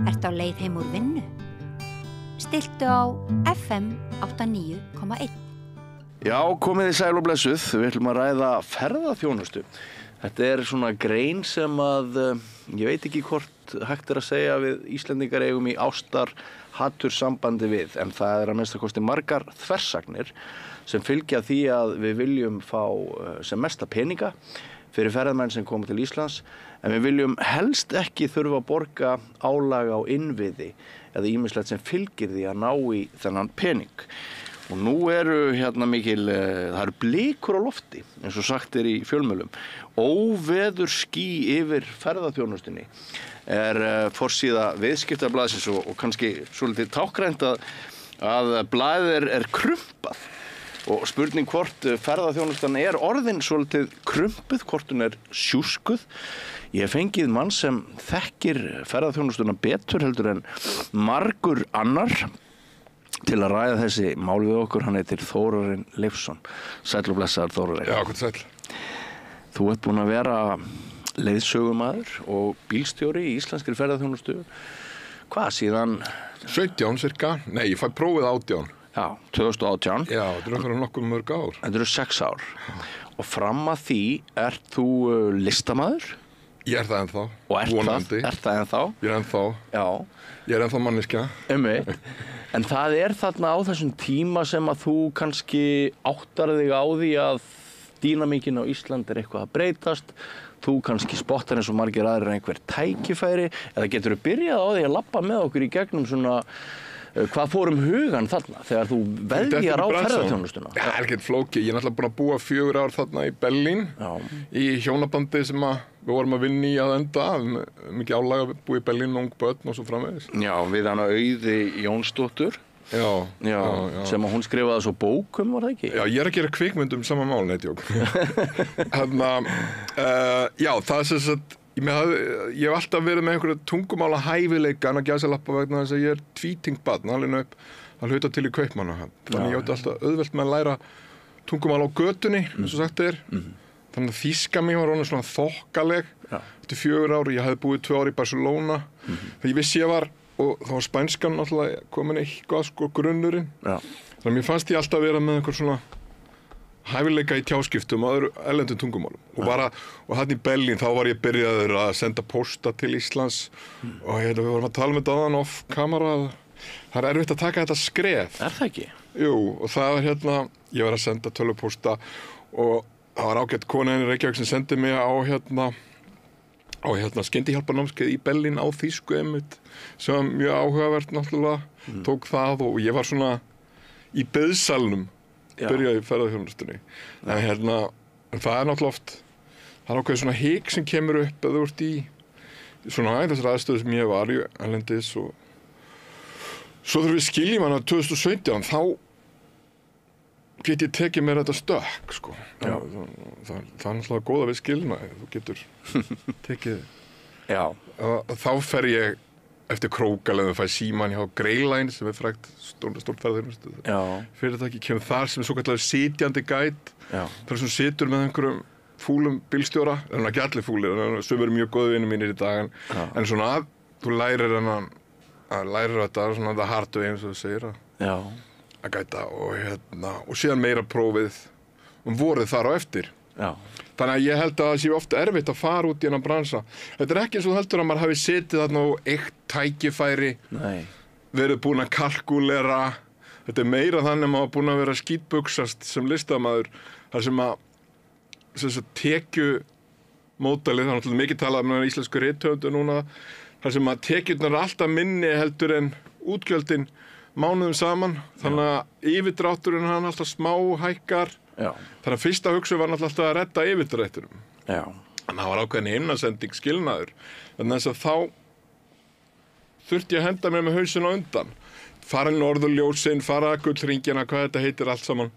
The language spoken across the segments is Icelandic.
Ertu á leið heim úr vinnu? Stilltu á FM 89,1. Já, komið þið sæl og blessuð. Við ætlum að ræða ferðaþjónustu. Þetta svona grein sem að, ég veit ekki hvort hægt að segja við Íslendingar eigum í ástar-hatur-sambandi við, en það að minnsta kosti margar þversagnir sem fylgja því að við viljum fá sem mesta peninga fyrir ferðamenn sem koma til Íslands, en við viljum helst ekki þurfa að borga álag á innviði eða ýmislegt sem fylgir því að ná í þennan pening. Og nú eru það eru blikur á lofti, eins og sagt í fjölmiðlum. Óveður ský yfir ferðaþjónustunni forsíða viðskiptablaðsins og kannski svolítið tákrænt að blaðið er krumpað. Og spurning hvort ferðaþjónustan orðin svolítið krumpuð, hvort hún sjúskuð. Ég hef fengið mann sem þekkir ferðaþjónustuna betur heldur en margur annar til að ræða þessi mál við okkur. Hann heitir Þórarinn Leifsson. Sæll og blessaður, Þórarinn. Já, hvað sæll. Þú ert búinn að vera leiðsögumaður og bílstjóri í íslenskri ferðaþjónustu. Hvað síðan? 17 cirka. Nei, ég fæ prófið 18. Já, 2018. Já, þetta fyrir nokkuð mörg ár. Þetta eru 6 ár. Og fram að því ert þú listamaður? Ég það ennþá. Og ert það ennþá? Ég ennþá. Já. Ég ennþá manneskja. En það þarna á þessum tíma sem að þú kannski áttar þig á því að dýnamíkin á Íslandi eitthvað að breytast. Þú kannski spottar eins og margir aðrir einhver tækifæri, eða geturðu byrjað á því að labba með okkur í gegnum svona hvað fór hugan þarna þegar þú veðjar á ferðaþjónustuna? Já, ekkert flókið. Ég náttúrulega búin að búa 4 ár þarna í Berlín. Já. Í hjónabandi sem við vorum að vinna í að enda. Mikið álag að búa í Berlín, ung börn og svo framvegis. Já, við hana Auði Jónsdóttur. Já. Sem að hún skrifaði svo bókum, var það ekki? Já, ég að gera kvikmynd sama mál, neitjók. Já, það sem sagt, ég hef alltaf verið með einhverja tungumála hæfileika en að gæsalappa vegna þess að ég tvítingbarn, alveg upp að hluta til í Kaupmannahöfn. Þannig ég átti alltaf auðvelt með að læra tungumál á götunni, eins og sagt Þannig að þýska mín var orðin svona þokkaleg. Eftir 4 ár, ég hafði búið 2 ár í Barcelona. Þegar ég vissi ég var, og þá var spænskan náttúrulega komin eitthvað grunnurinn. Þannig að mér fannst ég alltaf vera með einhver svona hæfileika í tjáskiptum og öðru erlendum tungumálum. Og þarna í Berlín þá var ég byrjaður að senda pósta til Íslands og við vorum að tala með áðan off kamera. Það erfitt að taka þetta skref. Það ekki? Jú, og það var ég var að senda tölvupósta og það var ágætt kona í Reykjavík sem sendi mig á skyndihjálparnámskeið í Berlín á þýsku einmitt sem var mjög áhugavert náttúrulega. Tók það og ég var svona í biðsalnum byrjaði í ferðaþjónustunni. En það náttúrulega oft, það ákveðið svona hik sem kemur upp eða þú ert í svona þessar aðstöðu sem ég var í erlendis og svo þegar við skiljum hana 2017 þá get ég tekið mér þetta stökk, sko. Það náttúrulega góða við skilnaði, þú getur tekið. Já. Þá fer ég eftir krókaleiðum fæ síman hjá Greyline sem frægt stórt ferðaþjónustu. Fyrirtæki kemur þar sem svo kallaður sitjandi guide. Það sem situr með einhverjum fúlum bílstjóra, það ekki allir fúlir, sem eru mjög góðu vinir mínir í dag, en svona þú lærir þetta svona the hard way eins og þú segir að gæta og síðan meira prófið vorið þar á eftir. Þannig að ég held að það sé ofta erfitt að fara út í hennan bransa. Þetta ekki eins og þú heldur að maður hafi setið þarna og eitt tækifæri, verið búin að kalkúlera. Þetta meira þannig að maður búin að vera skítbuxast sem listamaður, þar sem að tekjumódelið, það er náttúrulega mikið talað um íslensku rithöfundur núna, þar sem að tekjurnar alltaf minni heldur en útgjöldin mánuðum saman, þannig að yfirdrátturinn hann alltaf smá hækkar. Þannig að fyrsta hugsun var náttúrulega alltaf að redda yfirdrættinum. En það var ákveðin himnasending skilnaður. Þannig að þá þurfti ég að henda mér með hausinn á undan. Fara norðurljósin, fara gullhringina, hvað þetta heitir allt saman.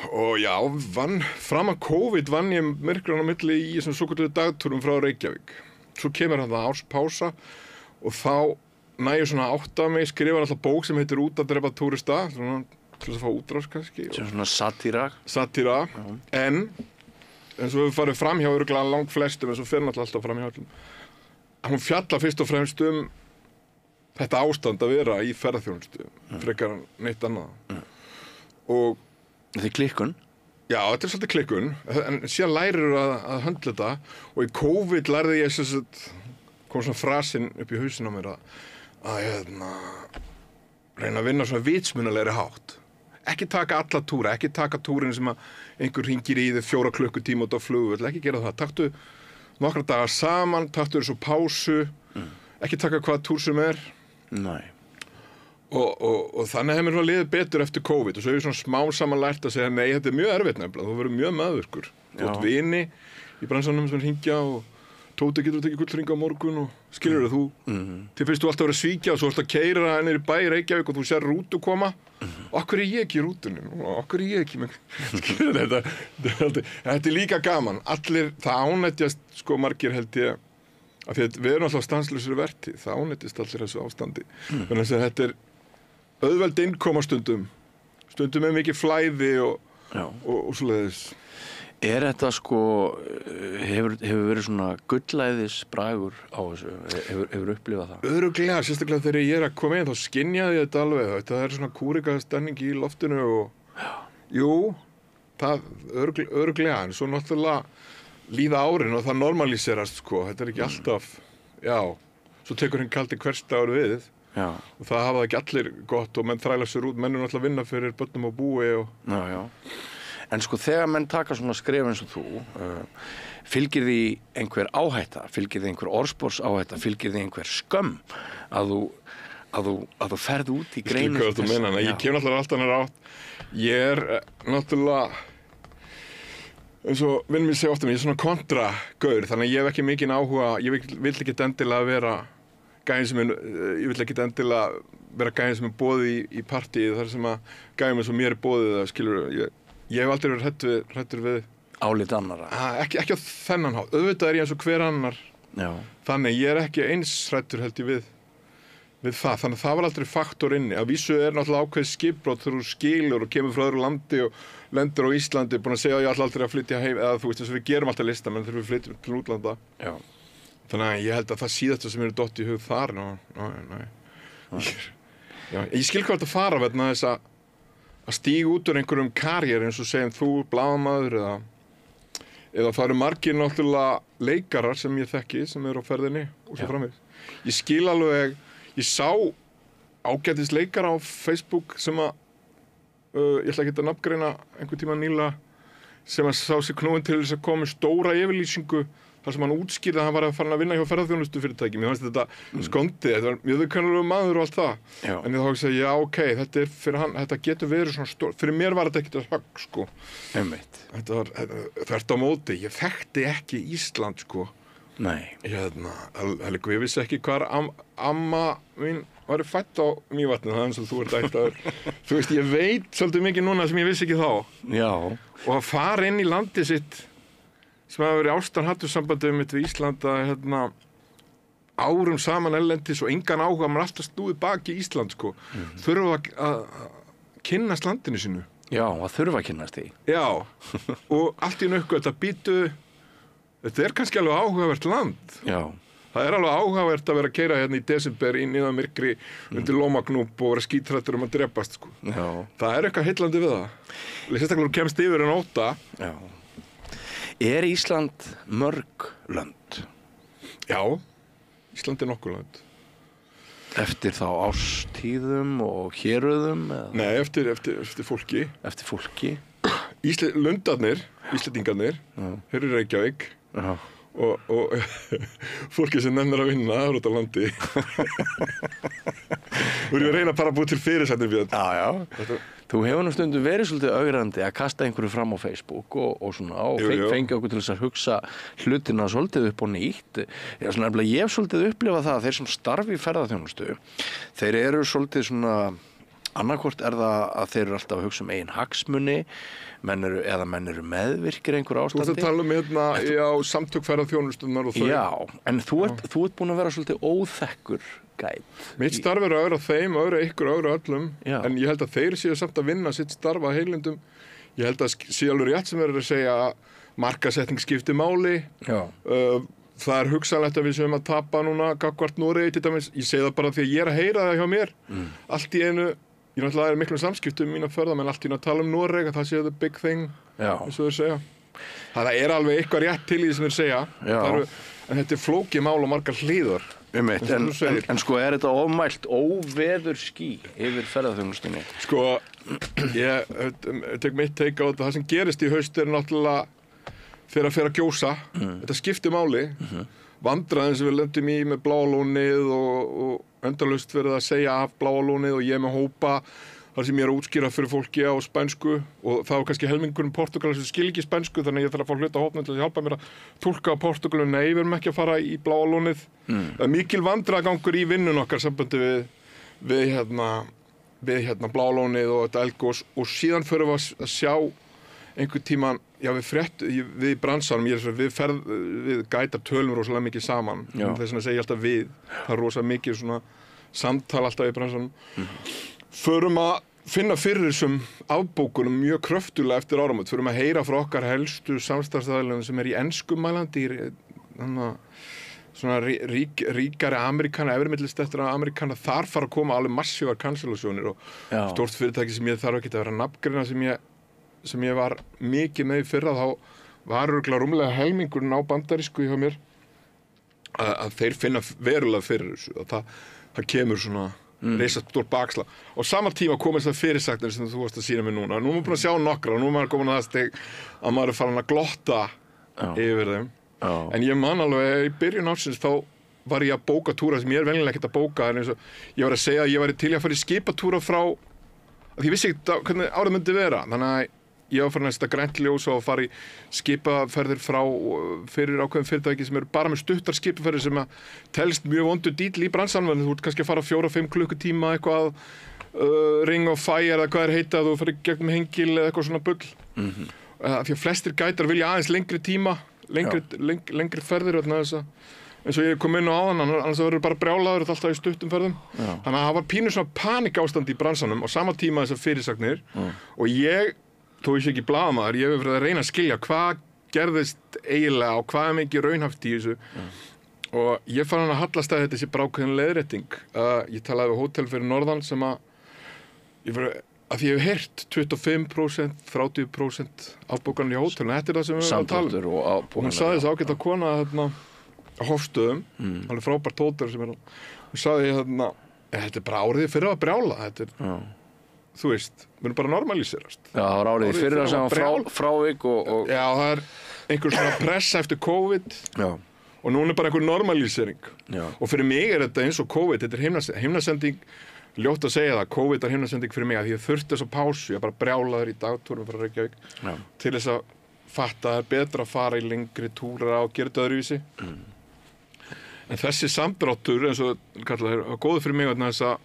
Og já, fram að COVID vann ég myrkrun á milli í þessum svokölluðu dagtúrum frá Reykjavík. Svo kemur þarna árspása og þá næ ég svona átta mig, skrifa alltaf bók sem heitir Út að drepa túrista, svona til að fá útrás kannski. Sem svona satíra. En eins og við farið fram hjá örugglega langt flestum, eins og fyrir alltaf fram hjá öllum. Hún fjallar fyrst og fremst þetta ástand að vera í ferðaþjónustu frekar en neitt annað og Þetta er klikkun. já, þetta er svolítið klikkun en síðan lærir að höndla þetta og í COVID lærði ég kom svona frasinn upp í hausinn á mér að reyna að vinna svona vitsmunalegri hátt ekki taka alla túra, ekki taka túrin sem að einhver hringir í þig 4 klukkutíma út á flugvöll, ekki gera það taktu nokkra daga saman, taktu þessu pásu ekki taka hvaða túr sem er Nei. og þannig hefur mér liðið betur eftir COVID og svo hefur ég svona smá saman lært að segja nei, þetta er mjög erfitt nefnilega, þú verður mjög meðvirkur þú ert vini í bransanum sem hringja og Tóti getur tekið gullhring á morgun og skilur þú til fyrst þú alltaf verið að svíkja og svo alltaf keyra niður í bæ Reykjavík og þú sér rútu koma okkur er ég ekki í rútunum okkur er ég ekki skilur þetta er líka gaman allir, það ánættjast sko margir held ég af því að við erum alltaf stanslausri vertíð það ánættjast allir þessu ástandi þannig að þetta er auðveld innkoma stundum er mikið flæði og svoleiðis Er þetta sko, hefur verið svona gullæðis bragur á þessu, hefur upplifað það? Örugglega, sérstaklega þegar ég að koma inn þá skynjaði ég þetta alveg, þetta er svona kúrika stemning í loftinu og jú, það örugglega, en svo náttúrulega líða árin og það normalíserast sko, þetta er ekki alltaf, svo tekur hinn kaldi hversdagur við og það hafa það ekki allir gott og menn þræla sér út, menn er náttúrulega að vinna fyrir börnum og búi og En sko þegar menn taka svona skref eins og þú, fylgir því einhver áhætta, fylgir því einhver orðsporsáhætta, fylgir því einhver skömm að þú ferð út í greinu. Ég skil hvað þú meina, ég kem náttúrulega alltaf nær átt. Ég er náttúrulega, eins og vinnum ég segja ofta, ég er svona kontragaur, þannig að ég hef ekki mikinn áhuga, ég vill ekki endilega vera gæðin sem er boðið í partíið, þar sem að gæðin eins og mér er boðið, skilur Ég hef aldrei verið hræddur við Álit annara. Ekki á þennan hátt. Auðvitað er ég eins og hver annar. Þannig ég er ekki eins hræddur held ég við það. Þannig það var aldrei faktor inni. Að vísu er náttúrulega ákveðið skipbrot þegar þú skilur og kemur frá öðru landi og lendir á Íslandi búin að segja að ég ætla aldrei að flytja heim eða þú veist þess að við gerum alltaf listamenn þegar við flytjum til útlanda. Þannig að ég held að það síðasta sem er dott í hug þar. Ég skil hvað þetta fara vegna þess að stíga út úr einhverjum karriér eins og segjum þú blaðamaður eða það eru margir náttúrulega leikarar sem ég þekki sem eru á ferðinni og svo framvegis. Ég skil alveg, ég sá ágætis leikara á Facebook sem að ég ætla ekki að nafngreina einhvern tíma nýlega sem að sá sig knúinn til þess að koma með stóra yfirlýsingu þar sem hann útskýrði að hann var að fara að vinna hjá ferðaþjónustu fyrirtæki. Mér fannst þetta skondið, þetta var mjög viðurkennilegur maður og allt það. En ég þá ekki segja, ok, þetta er fyrir hann, þetta getur verið svona stór. Fyrir mér var þetta ekkert að högg, sko. Þetta var þvert á móti. Ég þekkti ekki Ísland, sko. Nei. Ég vissi ekki hvar amma mín var fædd á Mývatni, það eins og þú ert ættaður. Þú veist, ég veit svolítið mikið núna sem ég vissi ekki þá. Og að fara inn í landið sitt sem hafa verið ástarhattursambandið mitt við Ísland að árum saman ellendis og engan áhuga maður alltaf snúið baki í Ísland sko þurfa að kynnast landinu sínu. Já, að þurfa að kynnast því. Já, og allt í nökku þetta er kannski alveg áhugavert land. Já. Það er alveg áhugavert að vera að keyra hérna í desember í niðamyrkri undir lómagnúp og vera skítrættur að drepast sko. Já. Það er eitthvað heillandi við það. Sérstaklega kemst yfir en óta. Já. Er Ísland mörg lönd? Já, Ísland er nokkur lönd. Eftir þá árstíðum og héröðum? Nei, eftir fólki. Eftir fólki? Lundarnir, Íslendingarnir, hér er Reykjavík og fólki sem nennir að vinna út á landi. Þú erum að reyna bara að búið til fyrirsættir við þetta. Já. Þú hefur nú stundum verið svolítið augrandi að kasta einhverju fram á Facebook og svona og fengi okkur til þess að hugsa hlutina svolítið upp og nýtt. Ég hef svolítið upplifað það að þeir sem starfi í ferðaþjónustu, þeir eru svolítið svona, annarkvort er það að þeir eru alltaf að hugsa eigin hagsmuni, menn eru meðvirkir einhver ástandi. Þú ert að tala samtök ferðaþjónustunnar og þau. Já, en þú ert búin að vera svolítið óþekkur gæt. Mitt starf er að öðra þeim, öðra ykkur, öðra öllum. En ég held að þeir séu samt að vinna sitt starf að heilindum. Ég held að sé alveg rétt sem verður að segja að markasetning skiptir máli. það hugsanlegt að við séum að tapa núna gagnvart Noregi til dæmis. Ég segi það bara því að ég að heyra það hjá mér. Allt í einu, ég náttúrulega miklum samskiptum mína ferðamenn, allt í einu að tala Noreg, að það sé the big thing, eins og þeir segja. Það alveg eitthvað rétt til í því sem þeir segja. En þetta flókið mál og margar hliðar. En sko, þetta ofmælt óveðurský yfir ferðaþjónustunni? Sko, ég tek mitt teika á þetta. Það sem gerist í haust náttúrulega þegar að fer að gjósa. Þetta skiptir máli. Vandræðin sem við lendum í með Bláa lónið og endalaust verið að segja af Bláa lónið og ég með hópa þar sem ég að útskýra fyrir fólki á spænsku og það var kannski helmingurinn Portúgal sem skil ekki spænsku, þannig að ég þarf að fá hluta á hópnum til að hjálpa mér að túlka á Portúgalu. Nei, við erum ekki að fara í Bláa lónið. Það mikil vandræðagangur í vinnun okkar sambandi við Bláa lónið og þetta eldgos og síðan förum við að sjá einhvern tíman, við í bransanum, við gætar tölum rosalega mikið saman. Þess vegna segi ég alltaf við. Það rosalega mikið svona samtal alltaf í bransanum. Förum að finna fyrir þessum afbókunum mjög kröftulega eftir áramót. Förum að heyra frá okkar helstu samstarfsaðilum sem í enskumælandi, svona ríkari Amerikana, efrimillistettur Amerikana. Þar fara að koma alveg massívar cancelasjónir og stórt fyrirtæki sem ég þarf ekki að vera nafngreina sem ég var mikið með í fyrra, þá var örugglega rúmlega helmingurinn á bandarísku hjá mér að þeir finna verulega fyrir þessu og það kemur svona reisa stór bakslag. Og sama tíma komið þessar fyrirsagnir sem þú varst að sýna mér núna. Nú er maður búin að sjá nokkra og nú er maður komin að það steg að maður farin að glotta yfir þeim. En ég man alveg í byrjun ársins þá var ég að bóka túra sem ég venjulega ekkert að bóka, en eins og ég var að segja að ég væri til að fara í skipatúra frá, að ég vissi ekki hvernig árið myndi vera, þannig að ég var farin að setja grænt ljós og fara í skipaferðir fyrir ákveðin fyrirtæki sem eru bara með stuttar skipaferðir sem að telst mjög vondur dýll í bransanum. Þú ert kannski að fara 4-5 klukkutíma eitthvað, Ring of Fire eða hvað heita, þú fyrir gegnum hengil eða eitthvað svona bull. Því að flestir gætar vilja aðeins lengri tíma, lengri ferðir eins og ég kom inn á áðan, annars verður bara brjálaður alltaf í stuttum ferðum. Þannig að það var pínu svona paníkástand í bransanum og sama tíma þessar fyrirsagnir og ég, þó ég sé ekki blaðamaður, ég hef verið að reyna að skilja hvað gerðist eiginlega og hvað mikið raunhaft í þessu. Og ég fann hann að hallast að þetta sé bara ákveðin leiðrétting. Ég talaði við hótel fyrir norðan sem að ég hef heyrt 25%, 30% afbókanir í hótelinu. Þetta það sem við erum að tala um. Og hún sagði þess ágæta kona á Hofstöðum, alveg frábært hótel sem hún sagði þetta bara árið fyrir að brjála. Þetta þú veist, við erum bara normalíserast. Já, það var árið fyrir að segja frávik og... Já, það einhver svona pressa eftir COVID. Og núna bara einhver normalísering. Og fyrir mig þetta eins og COVID, þetta himnasending, ljótt að segja það, COVID himnasending fyrir mig, að ég þurfti þessa pásu, ég bara brjálaður í dagtúrum frá Reykjavík, til þess að fatta að það betra að fara í lengri túra og gera þetta öðruvísi. En þessi samdráttur, eins og kallað er, var góður fyrir mig að þess að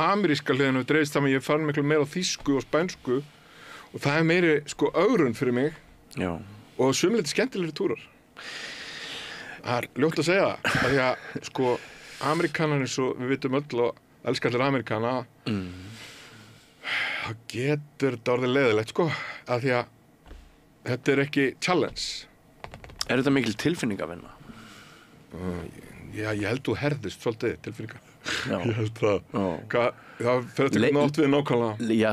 ameríska hliðinu dreifist það með ég fann miklu meira á þýsku og spænsku og það meiri ögrun fyrir mig og sumleiti skemmtilegri túrar. Það ljótt að segja það, því að Amerikanar eins og við vitum öll og elska allir Amerikana það getur þetta orðið leiðilegt að því að þetta ekki challenge. Er þetta mikil tilfinning að vinna? Já, ég held þú herðist svolítið tilfinninga. Ég held það. Það fer eftir hvernig átt við nákvæmlega. Já,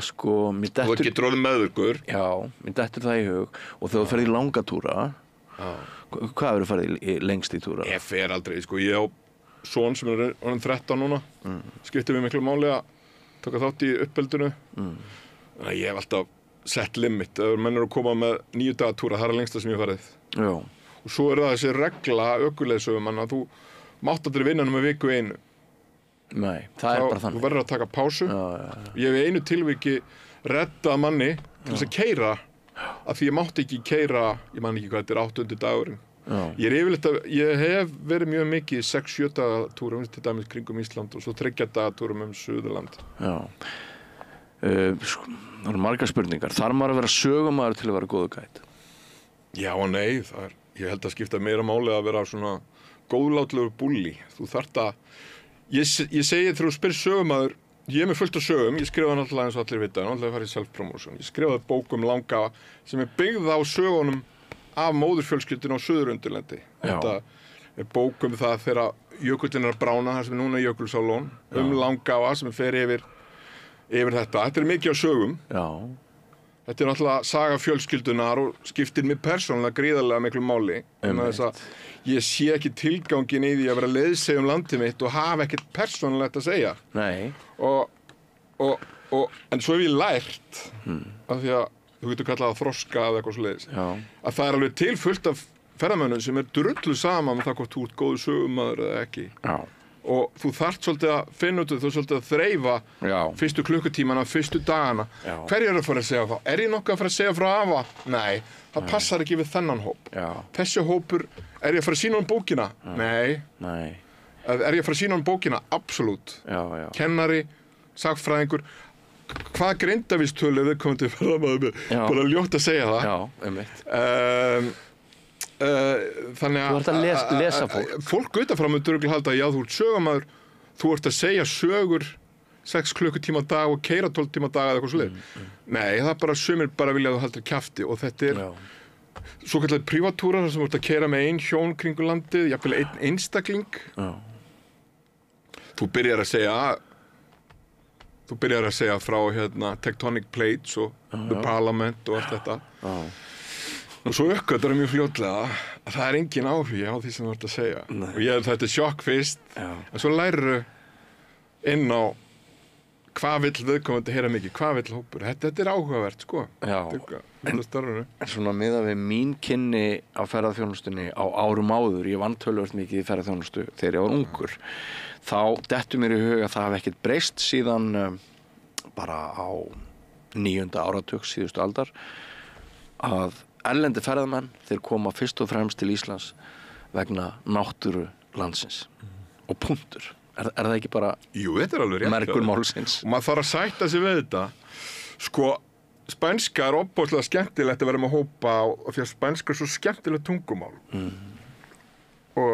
mér dettur... Þú getur orðið meðvirkur. Já, mér dettur það í hug. Og þegar þú ferð í langa túra, hvað hefur þú farið lengst í túra? Ég fer aldrei, ég á son sem orðin 13 núna. Skiptir við miklu máli að taka þátt í uppeldinu. Þannig að ég hef alltaf sett limit. Menn eru að koma með 9 daga túra, það lengsta sem ég farið. Já. Og svo það þessi regla ökuleiðsögumann að þú mátt aldrei vinna með viku einu. Nei, það er bara þannig. Þú verður að taka pásu. Ég hef einu tilviki reddað manni til þess að keyra af því ég mátti ekki keyra, ég man ekki hvað þetta 8. dagurinn. Ég hef verið mjög mikið 6-7 daga túrum til dæmis kringum Ísland og svo 3 daga túrum Suðurland. Já. Það eru margar spurningar. Þarf maður að vera sögumaður til að vera góður gæt? Já og nei, ég held að skipta meira máli að vera svona góðlátlegur bulli. Þú þarft að ég segi þegar þú spyrir sögumaður, ég er með fullt af sögum, ég skrifaði náttúrulega eins og allir vita, náttúrulega farið í self-promotion. Ég skrifaði bók langa sem byggð á sögunum af móðurfjölskyldunni á Suðurundirlendi. bók það þegar jökullinn að brána, það sem núna Jökulsárlón, Langafa sem fer yfir þetta. Þetta mikið á sögum. Já. Þetta náttúrulega saga fjölskyldunar og skiptir mig persónulega gríðarlega miklu máli. Þess að ég sé ekki tilgangin í því að vera leiðsegja landið mitt og hafa ekkert persónulegt að segja. Nei. En svo hef ég lært, af því að þú getur kallað að þroska eða eitthvað svoleiðis, að það alveg til fullt af ferðamönnum sem drullu saman með það hvort þú ert góður sögumaður eða ekki. Já. Og þú þarft svolítið að finna út, þú svolítið að þreifa fyrstu klukkutímana, fyrstu dagana. Hverju að fara að segja frá? Er ég nokkuð að fara að segja frá afa? Nei, það passar ekki við þennan hóp. Þessi hópur, er ég að fara að sýna bókina? Nei. Er ég að fara að sýna bókina? Absolutt. Kennari, sagfræðingur, hvað greindavístölu viðkomandi ferðamaður með? Bara ljótt að segja það. Já, einmitt. Þannig þú ert að lesa fólk utanfrá myndur örugglega halda að já, þú ert sögumaður, þú ert að segja sögur 6 klukkutíma á dag og keyra 12 tíma á dag eða eitthvað svoleiðis. Nei, það er bara sumir bara vilja að þú haldir kjafti og þetta er svokallaðir prívatúrar þar sem þú ert að keyra með ein hjón kringum landið, jafnvel einn einstakling. Þú byrjar að segja frá tectonic plates og the parliament og allt þetta. Og svo uppgötar mjög fljótlega að það er engin áhugi á því sem þú ert að segja. Og þetta sjokk fyrst, en svo lærirðu inn á hvað vill viðkomandi heyra mikið, hvað vill hópur. Þetta er áhugavert, sko. En svona miðað við mín kynni á ferðaþjónustunni á árum áður, ég vann töluvert mikið í ferðaþjónustu þegar ég var ungur, þá dettur mér í hug að það hafi ekkert breyst síðan bara á 9. áratug síðustu aldar, að erlendi ferðamenn, þeir koma fyrst og fremst til Íslands vegna náttúru landsins og punktur. Er það ekki bara mergur málsins? Og maður þarf að sætta sig við þetta. Sko, spænska er ofboðslega skemmtilegt að vera með hópa og því að spænska er svo skemmtilegt tungumál. Og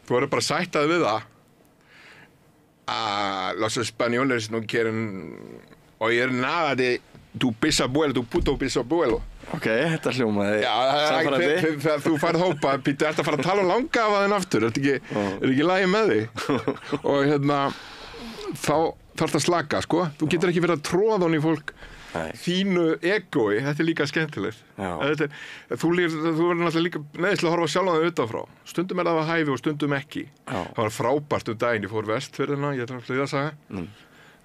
þú verður bara að sætta þig við það. Los españoles no quieren oír nada de tu bisabuelo, tu puto bisabuelo. Ok, þetta hljómaði samfærandi. Þú færð hópa, Pítur, ertu að fara að tala langafaðinn aftur? Er ekki lagi með þig? Og þá þarftu að slaka, sko. Þú getur ekki verið að tróða honni í fólk þínu egói, þetta er líka skemmtilegt. Þú verður náttúrulega líka neðislega að horfa sjálfan þig utanfrá. Stundum er það að hæfi og stundum ekki. Það var frábært daginn, ég fór Vestfirðina, ég ætla að flyða að saga.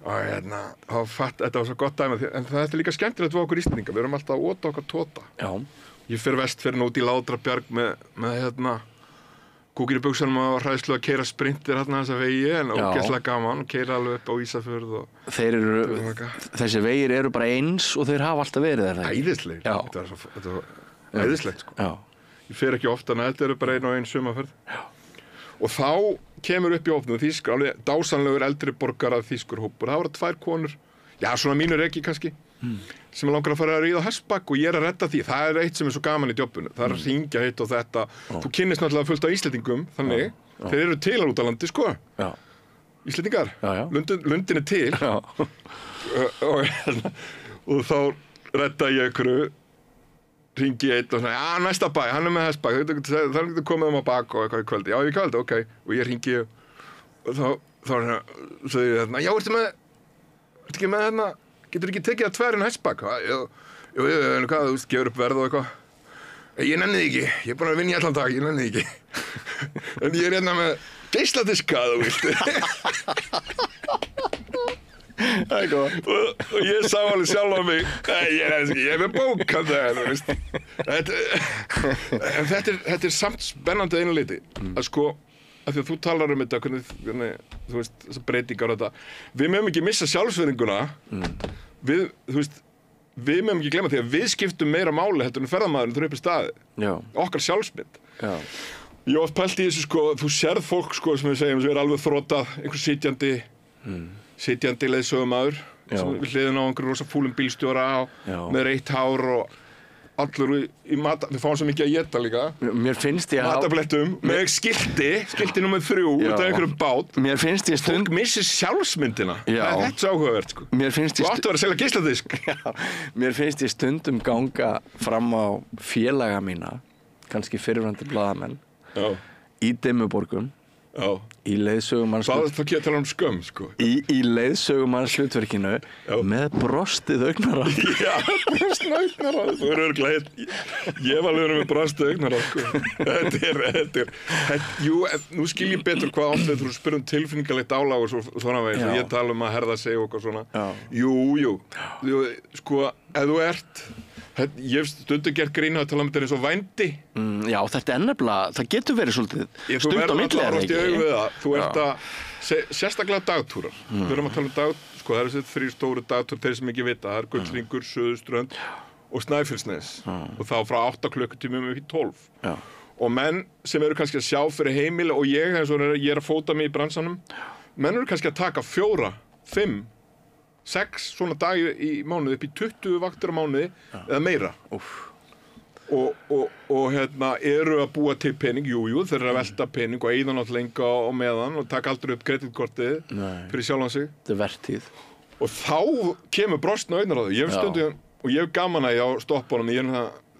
Og þetta var svo gott dæmi, en þetta er líka skemmtilegt við okkur Íslendinga, við erum alltaf að óta okkar tóta. Ég fer Vestfirðina út í Látrabjarg með kúkir í buxunum og hræðslu að keyra sprintir þessa vegi, en ógeðslega gaman og keyra alveg upp á Ísafjörð og þessi vegir eru bara eins og þeir hafa alltaf verið þar. Æðislegir, þetta var æðislegt, sko. Ég fer ekki ofta, en þetta eru bara ein og ein sumarferð. Og þá kemur upp í ofnum þýskur, alveg dásanlegur eldri borgara þýskur hópur. Það voru 2 konur, svona mínur ekki kannski, sem langar að fara að ríða á hestbak og ég er að redda því. Það er eitt sem er svo gaman í jobbinu. Það er að hringja hitt og þetta. Þú kynnist náttúrulega fullt af Íslendingum, þannig. Þeir eru til út á landi, sko. Íslendingar. Lundin er til. Og þá redda ég einhverju, hringi ég eitt og svona, næsta bæ, hann er með hestbak, það getur komið á bak og eitthvað í kvöldi. Já, í kvöldi, ok. Og ég hringi og þá segir ég já, ertu ekki með getur ekki tekið að 2 hestbak? Jú, hvað, þú veist, gefur upp verð og eitthvað. Ég nenni því ekki, ég er búin að vinna í allan dag, ég nenni því ekki. En ég er með geisladiska, þú veist. Og ég sá alveg sjálf á mig, ég er með bók, þú veist. En þetta er samt spennandi einu leyti, að sko, af því að þú talar þetta, hvernig, þú veist, þessar breytingar og þetta. Við mögum ekki missa sjálfsvirðinguna, við mögum ekki glemma því að við skiptum meira máli heldur en ferðamaðurinn þurfa upp í staði. Okkar sjálfsmynd. Ég oft pælt í þessu, sko, þú sérð fólk, sko, sem við segjum, sem er alveg þrotað, einhver sitjandi leiðsögumaður, sem við hliðin á einhverjum rosa fúlum bílstjóra með reitt hár og allur í mat, við fáum svo mikið að éta líka. Mér finnst ég að matablettum með skilti nummer 3 út af einhverjum bát. Mér finnst ég fólk missir sjálfsmyndina. Það er þetta svo áhugavert, sko. Þú áttu að vera að selja geisladisk. Mér finnst ég stundum ganga fram á félaga mína, kannski fyrrverandi blaðamenn, í Dimmuborgum, í leiðsögumanns það getur hann skömm, sko. Í leiðsögumanns hlutverkinu með brostið augnaráð. Já, brostið augnaráð. Þú verður örugglega ég var alveg verið með brostið augnaráð, sko. Þetta er, jú, nú skil ég betur hvað átt þú spyrir tilfinningalegt álag og svona veginn, og ég tala að herða sig og eitthvað svona. Jú, sko, ef þú ert ég hef stundum gert grín að tala um þetta eins og vændi. Já, þetta nefnilega, það getur verið svolítið stund á milli, er það ekki? Þú ert að, sérstaklega dagtúrar. Við erum að tala um sko, það eru þessi 3 stóru dagtúrar, þeir sem ekki vita, það er Gullringur, Suðurströnd og Snæfellsnes. Og þá frá 8 klukkutímum upp í 12. Já. Og menn sem eru kannski að sjá fyrir heimili, og ég, eins og ég er að fóta mig í bransanum, menn eru kannski að taka 4, 5, 6 svona dagi í mánuði upp í 20 vaktir á mánuði eða meira. Og eru að búa til pening, jú, þeir eru að velta pening og eyða náttúrulega lengi á meðan og taka aldrei upp kreditkortið fyrir sjálfan sig. Þetta er vertíð. Og þá kemur brostna augnaráð. Ég hef stundum, og ég hef gaman að ég á stoppunum,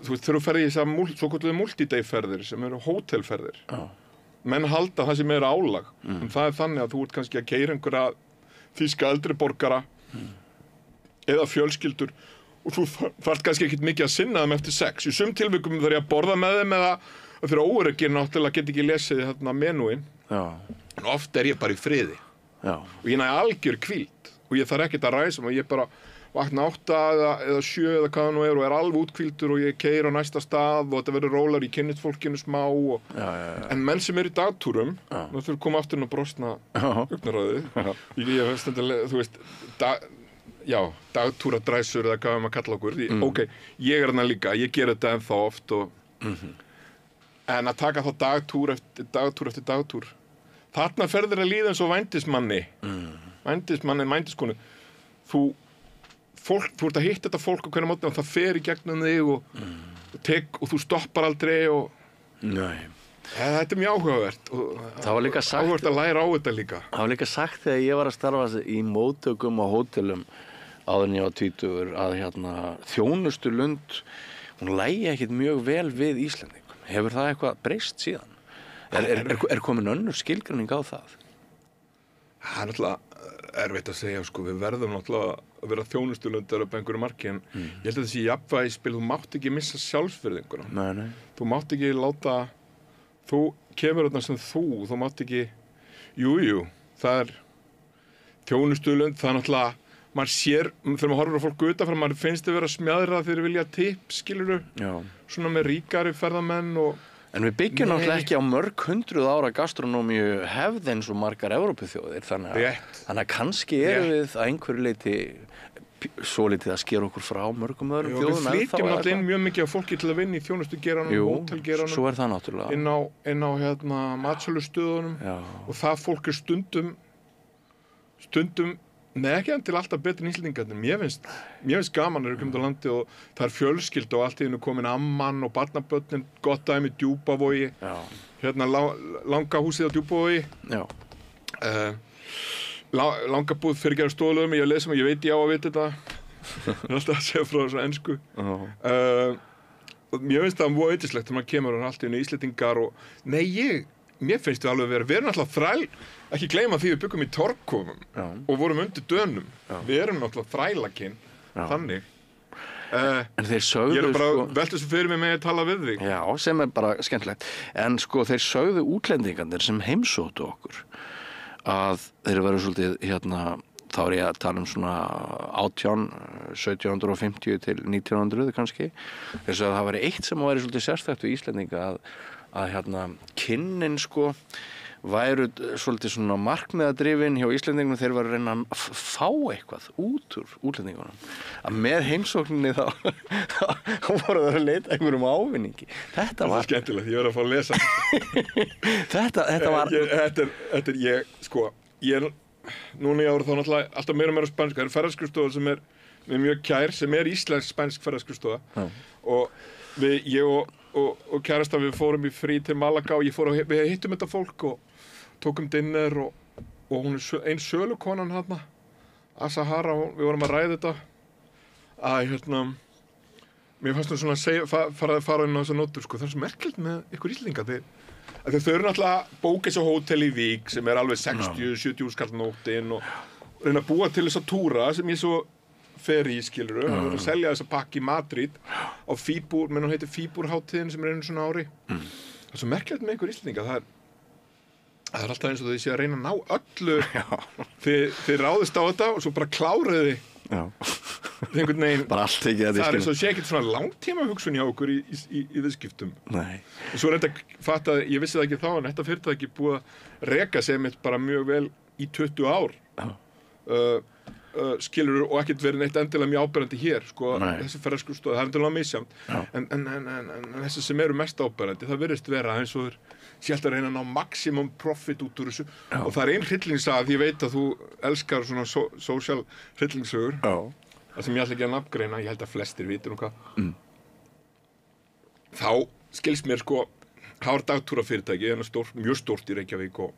þú veist, þegar þú ferði í þessar svokölluðu multidayferðir sem eru hótelferðir. Menn halda það sem er álag. En það er þannig að þú ert kannski að keyra einhverja þýska eldri borgara eða fjölskyldur og þú þarft kannski ekkert mikið að sinna þeim eftir 6. Í sum tilvikum þarf ég að borða með þeim eða fyrir óöruggir náttúrulega get ekki lesið menúin. En oft er ég bara í friði. Og ég næ algjör hvíld og ég þarf ekkert að ræsa og ég bara vakna 8 eða 7 eða hvað það nú er og er alveg útkvíldur og ég keyri á næsta stað og þetta verður rólar, ég kynnist fólkinu smá en menn sem eru í dagtúrum nú þurfum að koma aftur inn á brostna augnaráðið. Ég veist þetta, þú veist dagtúradræsur eða hvað maður kalla okkur. Ok, ég er þarna líka, ég ger þetta ennþá oft en að taka þá dagtúr eftir dagtúr þarna ferðir að líða eins og vændiskonu. Þú ert að hitta þetta fólk á hverju mótni og það fer í gegnum þig og þú stoppar aldrei þetta er mjög áhugavert og áhugavert að læra á þetta líka. Það var líka sagt þegar ég var að starfa í móttökum á hótelum áður en ég var 20 að þjónustulund hún lægi ekkert mjög vel við Íslendingum. Hefur það eitthvað breyst síðan? Er komin önnur skilgreining á það? Það er náttúrulega erfitt að segja, sko, við verðum náttúrulega að vera þjónustulundar upp einhverju marki en ég held að þessi jafnvægisspil, þú mátt ekki missa sjálfsvirðinguna. Nei. Þú mátt ekki láta, þú kemur þarna sem þú mátt ekki, jú, það er þjónustulund, það er náttúrulega, maður sér, þegar maður horfir á fólk utanfrá, maður finnst þið vera smjaðra þegar vilja tipp, skilurðu, svona með ríkari ferðamenn En við byggjum náttúrulega ekki á mörg 100 ára gastronómíu hefð eins og margar Evrópuþjóðir, þannig að kannski erum við að einhverju leyti svolítið að skera okkur frá mörgum öðrum þjóðum. Við flytjum náttúrulega inn mjög mikið af fólki til að vinna í þjónustugeiranum, hótelgeiranum. Svo er það náttúrulega. Inn á matsölustöðunum og það fólk er stundum ekki til alltaf betri en Íslendingarnir. Mér finnst gaman að koma til landi og það er fjölskylda og allt í einu komin amman og barnabörnin, gott dæmi í Djúpavogi, langa húsið á Djúpavogi, langabúð fyrirgerðar stólöfum, ég les ég veit ég á að vita þetta, alltaf að segja frá þessu ensku. Mér finnst það mjög yndislegt þegar maður kemur og allt í einu Íslendingar og mér finnst við alveg við erum náttúrulega þræl, ekki gleyma því við byggum í torfkofum og vorum undir Dönum. Við erum náttúrulega þrælakinn, þannig. En þeir sögðu ég er bara veltu þessu fyrir mig með að tala við þig. Já, sem er bara skemmtilegt. En sko þeir sögðu útlendingarnir sem heimsóttu okkur að þeir verið svolítið þá er ég að tala um svona 1750 til 1900 kannski. Þess að það væri eitt sem væri svolítið sérstakt við Íslendinga að kynnin sko væru svolítið svona markmiðadrifin hjá Íslendingunum, þeir var að reyna að fá eitthvað út úr útlendingunum. Að með heimsókninni þá voru þeir að leita einhverjum ávinningi. Þetta var skemmtilegt, ég verið að fá að lesa. Þetta var núna ég ára þá náttúrulega alltaf meira og meira spænsk. Það er ferðaskrifstofa sem er mjög kær, sem er íslensk spænsk ferðaskrifstofa og ég og kærasta við fórum í frí til Malaga og við hittum þetta fólk og tókum dinner og hún er ein sölukonan hérna Asahara, við vorum að ræða þetta að mér fannst hún svona að fara inn á þessa nótur sko, það er svo merkilegt með ykkur Íslendinga Þau eru náttúrulega bóka þessu hótel í Vík sem alveg 60-70 skall nóttin og reyna að búa til þessa túra sem ég svo fer í, skilurðu. Það voru að selja þessa pakki í Madrid á Fíbúr, menn hún heitir Fíbúr-hátíðin sem einu svona ári. Það svo merkilegt með ykkur Íslendinga, það er alltaf eins og þau séu að reyna að ná öllu. Þið ráðist á þetta og svo bara kláriði einhvern veginn. Bara allt ekki að það er eins og sé ekkert svona langtíma hugsun hjá okkur í viðskiptum. Nei. Og svo reynda fattaði, ég vissi það ekki þá, en þetta fyrirtæki búið að reka sig mitt bara mjög vel í 20 ár. Skilur og ekkert verið neitt endilega mjög áberandi hér, sko, þessi ferðaskrifstofa, það er endilega misjafnt. En þessi sem eru mest áberandi, það virðist vera eins og sé alltaf að reyna að ná maximum profit út úr þessu. Og það er ein hryllingssaga, því ég veit að þú elskar svona social hryllingssögur. Það sem ég ætla ekki að nafngreina, ég held að flestir vitir hvað. Þá skilst mér, sko, það var dagtúrafyrirtæki, mjög stórt í Reykjavík og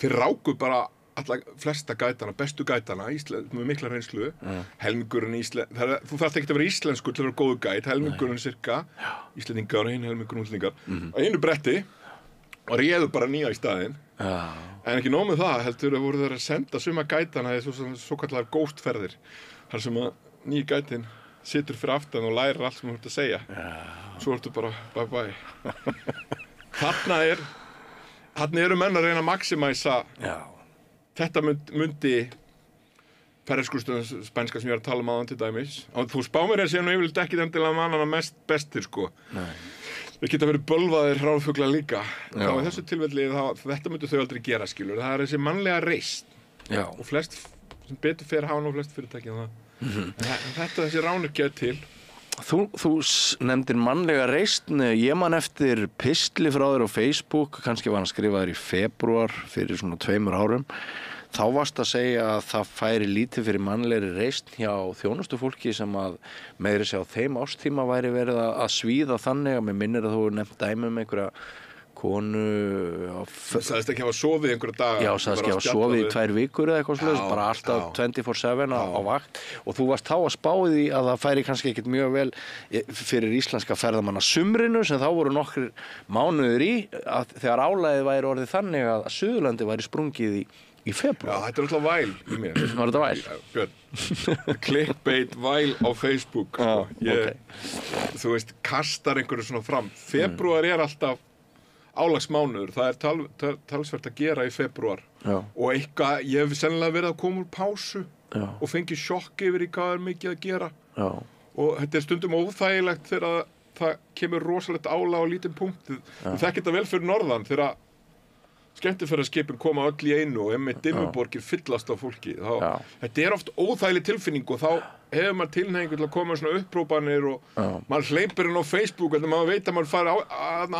þeir ráku bara alla flesta gætana, bestu gætana með mikla reynslu, helmingurinn þú þarft ekki að vera íslenskur til að vera góðu gæt, helmingurinn cirka Íslendingar og helmingurinn útlendingar á einu bretti og réðu bara nýja í staðinn en ekki nóg með það, heldur að voru þeir að senda suma gætana í svo kallar ghostferðir, þar sem að nýja gætin situr fyrir aftan og lærir allt sem þú ert að segja svo ertu bara bye bye þarna eru menn að reyna að maximæsa þetta myndi ferðaskrifstofan spænska sem ég var að tala áðan til dæmis. Þú spá mér að sé nú yfirleitt ekki endilega mannana mest bestir, sko. Nei. Þeir geta verið bölvaðir hráðfuglar líka. Þá í þessu tilfelli, þetta myndu þau aldrei gera, skilur. Það er þessi mannlega reisn. Og flest, sem betur fer hafa nú flest fyrirtæki en það. En þetta þessi ránur get til. Þú nefndir mannlega reisn. Ég man eftir pistli frá þér á Facebook, kannski var hann skrifaður í febrúar fyrir svona 2 árum. Þá varst að segja að það færi lítið fyrir mannlegri reisn hjá þjónustufólki sem að meiri segja á þeim ástíma væri verið að svíða þannig að mér minnir að þú nefnt dæmi einhverja konu Það sagðist ekki hafa sofið einhverja daga. Já, sagðist ekki hafa sofið í 2 vikur eða eitthvað svoleiðis, bara alltaf 24/7 á vakt og þú varst þá að spá í því að það færi kannski ekkert mjög vel fyrir íslenska ferðamanna sumrinu sem þá voru nokkrir mánuður í að þegar álagið væri orðið þannig að Suðurlandi væri sprungið í febrúar. Já, þetta er alltaf væl í mér. Var þetta væl? Björn, clickbait væl á Facebook. Þú veist, kastar einhverju svona fram. Febrúar er alltaf álagsmánuður, það er talsvert að gera í febrúar og eitthvað, ég hef sennilega verið að koma úr pásu og fengi sjokk yfir í hvað er mikið að gera og þetta er stundum óþægilegt þegar það kemur rosalegt álag á lítinn punkt það geta vel fyrir norðan þegar skemmtiferðaskipin koma öll í einu og með dimmuborgir fyllast á fólki þetta er oft óþægileg tilfinning og þá hefur maður tilhneigingu til að koma svona upprópanir og maður hleypir inn á Facebook og maður veit að maður fari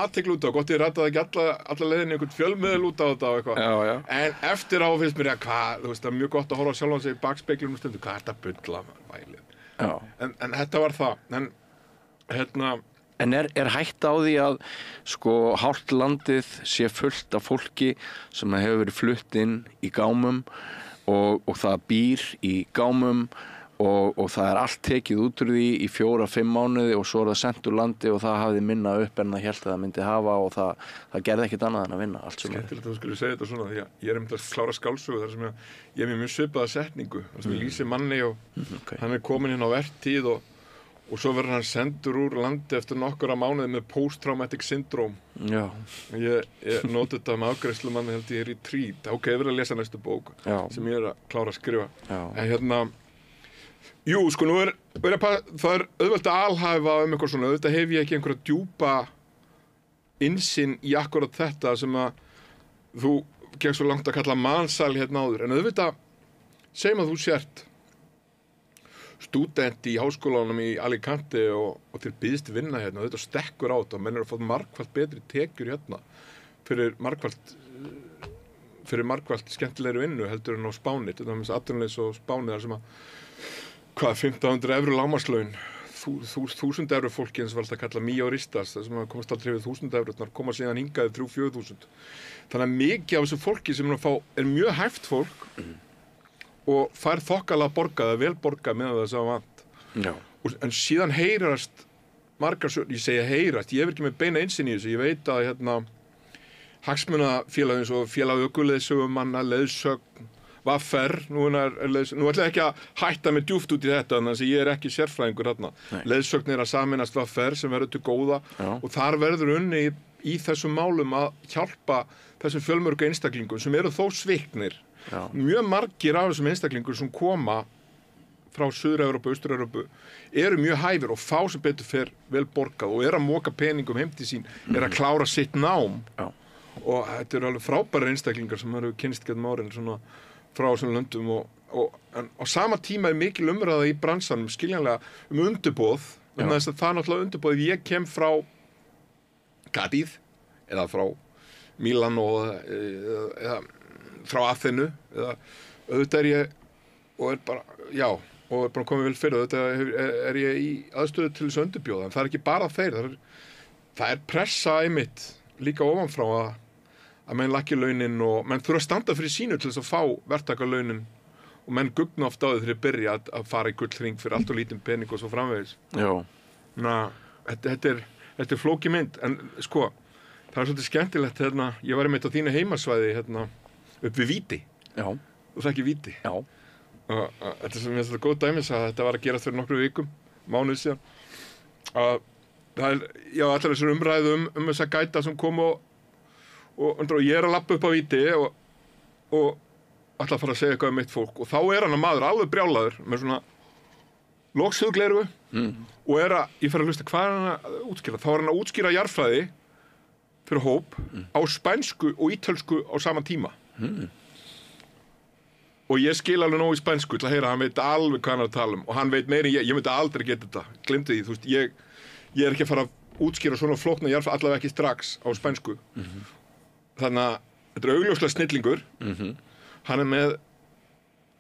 athygli út á gott ég rataði ekki alla leiðin einhvern fjölmiðil út á þetta og eitthvað en eftir á finnst mér hvað, þú veist, það er mjög gott að horfa á sjálfan sig í bakspeglinum stundu, hvað er þetta bulla vælið en þetta var það En er hægt á því að sko hálft landið sé fullt af fólki sem hefur verið flutt inn í gámum og það býr í gámum og það er allt tekið út úr því í 4-5 mánuði og svo er það sendt úr landi og það hafði minna upp en það hélt að það myndi hafa og það gerði ekkert annað en að vinna allt sem Skemmtilegt að þú skulle segja þetta svona því að ég er að klára skáldsögu þar sem ég er mjög svipaða setningu þar sem ég lýsi manni og hann er komin inn á vertíð og svo verður hann sendur úr landi eftir nokkura mánuði með post-traumatic syndrome. Já. Ég noti þetta með afgreiðslumanni held ég í retreat. Ok, ég verður að lesa næstu bók sem ég er að klára að skrifa. En jú, sko, nú það er auðvelt að alhæfa eitthvað svona. Auðvitað hef ég ekki einhverja djúpa innsýn í akkurat þetta sem að þú gekk svo langt að kalla mansal áður. En auðvitað, segjum að þú sért stúdent í háskólanum í Alicante og þér býðst vinna þetta stekkur á þetta og menn eru að fá margfalt betri tekjur fyrir margfalt skemmtilegri vinnu heldur en á Spáni þetta er atvinnulegs og Spáni þar sem að 1500 € lágmarkslaun 1000 € fólki eins og valst að kalla mioristas það sem komast aldrei við 1000 €, koma síðan hingaði 3-4.000 þannig að mikið af þessu fólki sem er mjög hæft fólk og fær þokkalega borgað, vel borgað með þess að vant. En síðan heyrast margar sögur, ég segja heyrast, ég hef ekki með beina einsinn í þessu, ég veit að hagsmunafélag eins og félag ökuleiðsögumanna, leiðsögn, VR, nú ætla ég ekki að hætta mig djúpt út í þetta, þannig að ég ekki sérfræðingur þarna. Leiðsögn að sameinast VR sem verður til góða og þar verður unni í þessum málum að hjálpa þessum fjölmörgu einstaklingum sem eru þó sviknir. Mjög margir af þessum einstaklingum sem koma frá Suður-Evrópu, Austur-Evrópu eru mjög hæfir og fá sem betur fer vel borgað og að móka peningum heim til sín, að klára sitt nám. Og þetta eru alveg frábærar einstaklingar sem eru kynst gegnum árin svona frá þessum löndum en á sama tíma mikil umræða í bransanum skiljanlega undirboð vegna þess að það náttúrulega undirboð ég kem frá Cadiz eða frá Milano eða frá Aþenu eða auðvitað ég og bara bara komið vel fyrir auðvitað ég í aðstöðu til þessu undirbjóða en það ekki bara þeir það pressa einmitt líka ofanfrá að menn lækki launin og menn þurfa að standa fyrir sínu til þess að fá verktakalaunin og menn gugna oft á því þegar byrja að fara í gullhring fyrir allt og lítinn pening og svo framvegis. Þetta er flókið mynd en sko, það er svolítið skemmtilegt ég var einmitt á þínu heimasvæði upp við Víti. Þú þekkir Víti. Þetta er sem ég þetta góð dæmis að þetta var að gerast fyrir nokkru vikum, mánuð síðan. Það allar þessar umræðu þessa gæta sem kom og ég að labba upp á Víti og ætla að fara að segja eitthvað mitt fólk og þá hann að maður alveg brjálaður með svona loksugleiru og ég fer að hlusta hvað hann að útskýra þá hann að útskýra jarðfræði fyrir hóp á spænsku og ítölsku á sama tíma og ég skil alveg nóg í spænsku til að heyra hann veit alveg hvað hann að tala og hann veit meira ég myndi aldrei geta þetta glemdi því, þú veist, ég ekki að fara að útskýra svona flókna jarðfræði allavega ekki strax á spænsku þannig að þetta augljóslega snillingur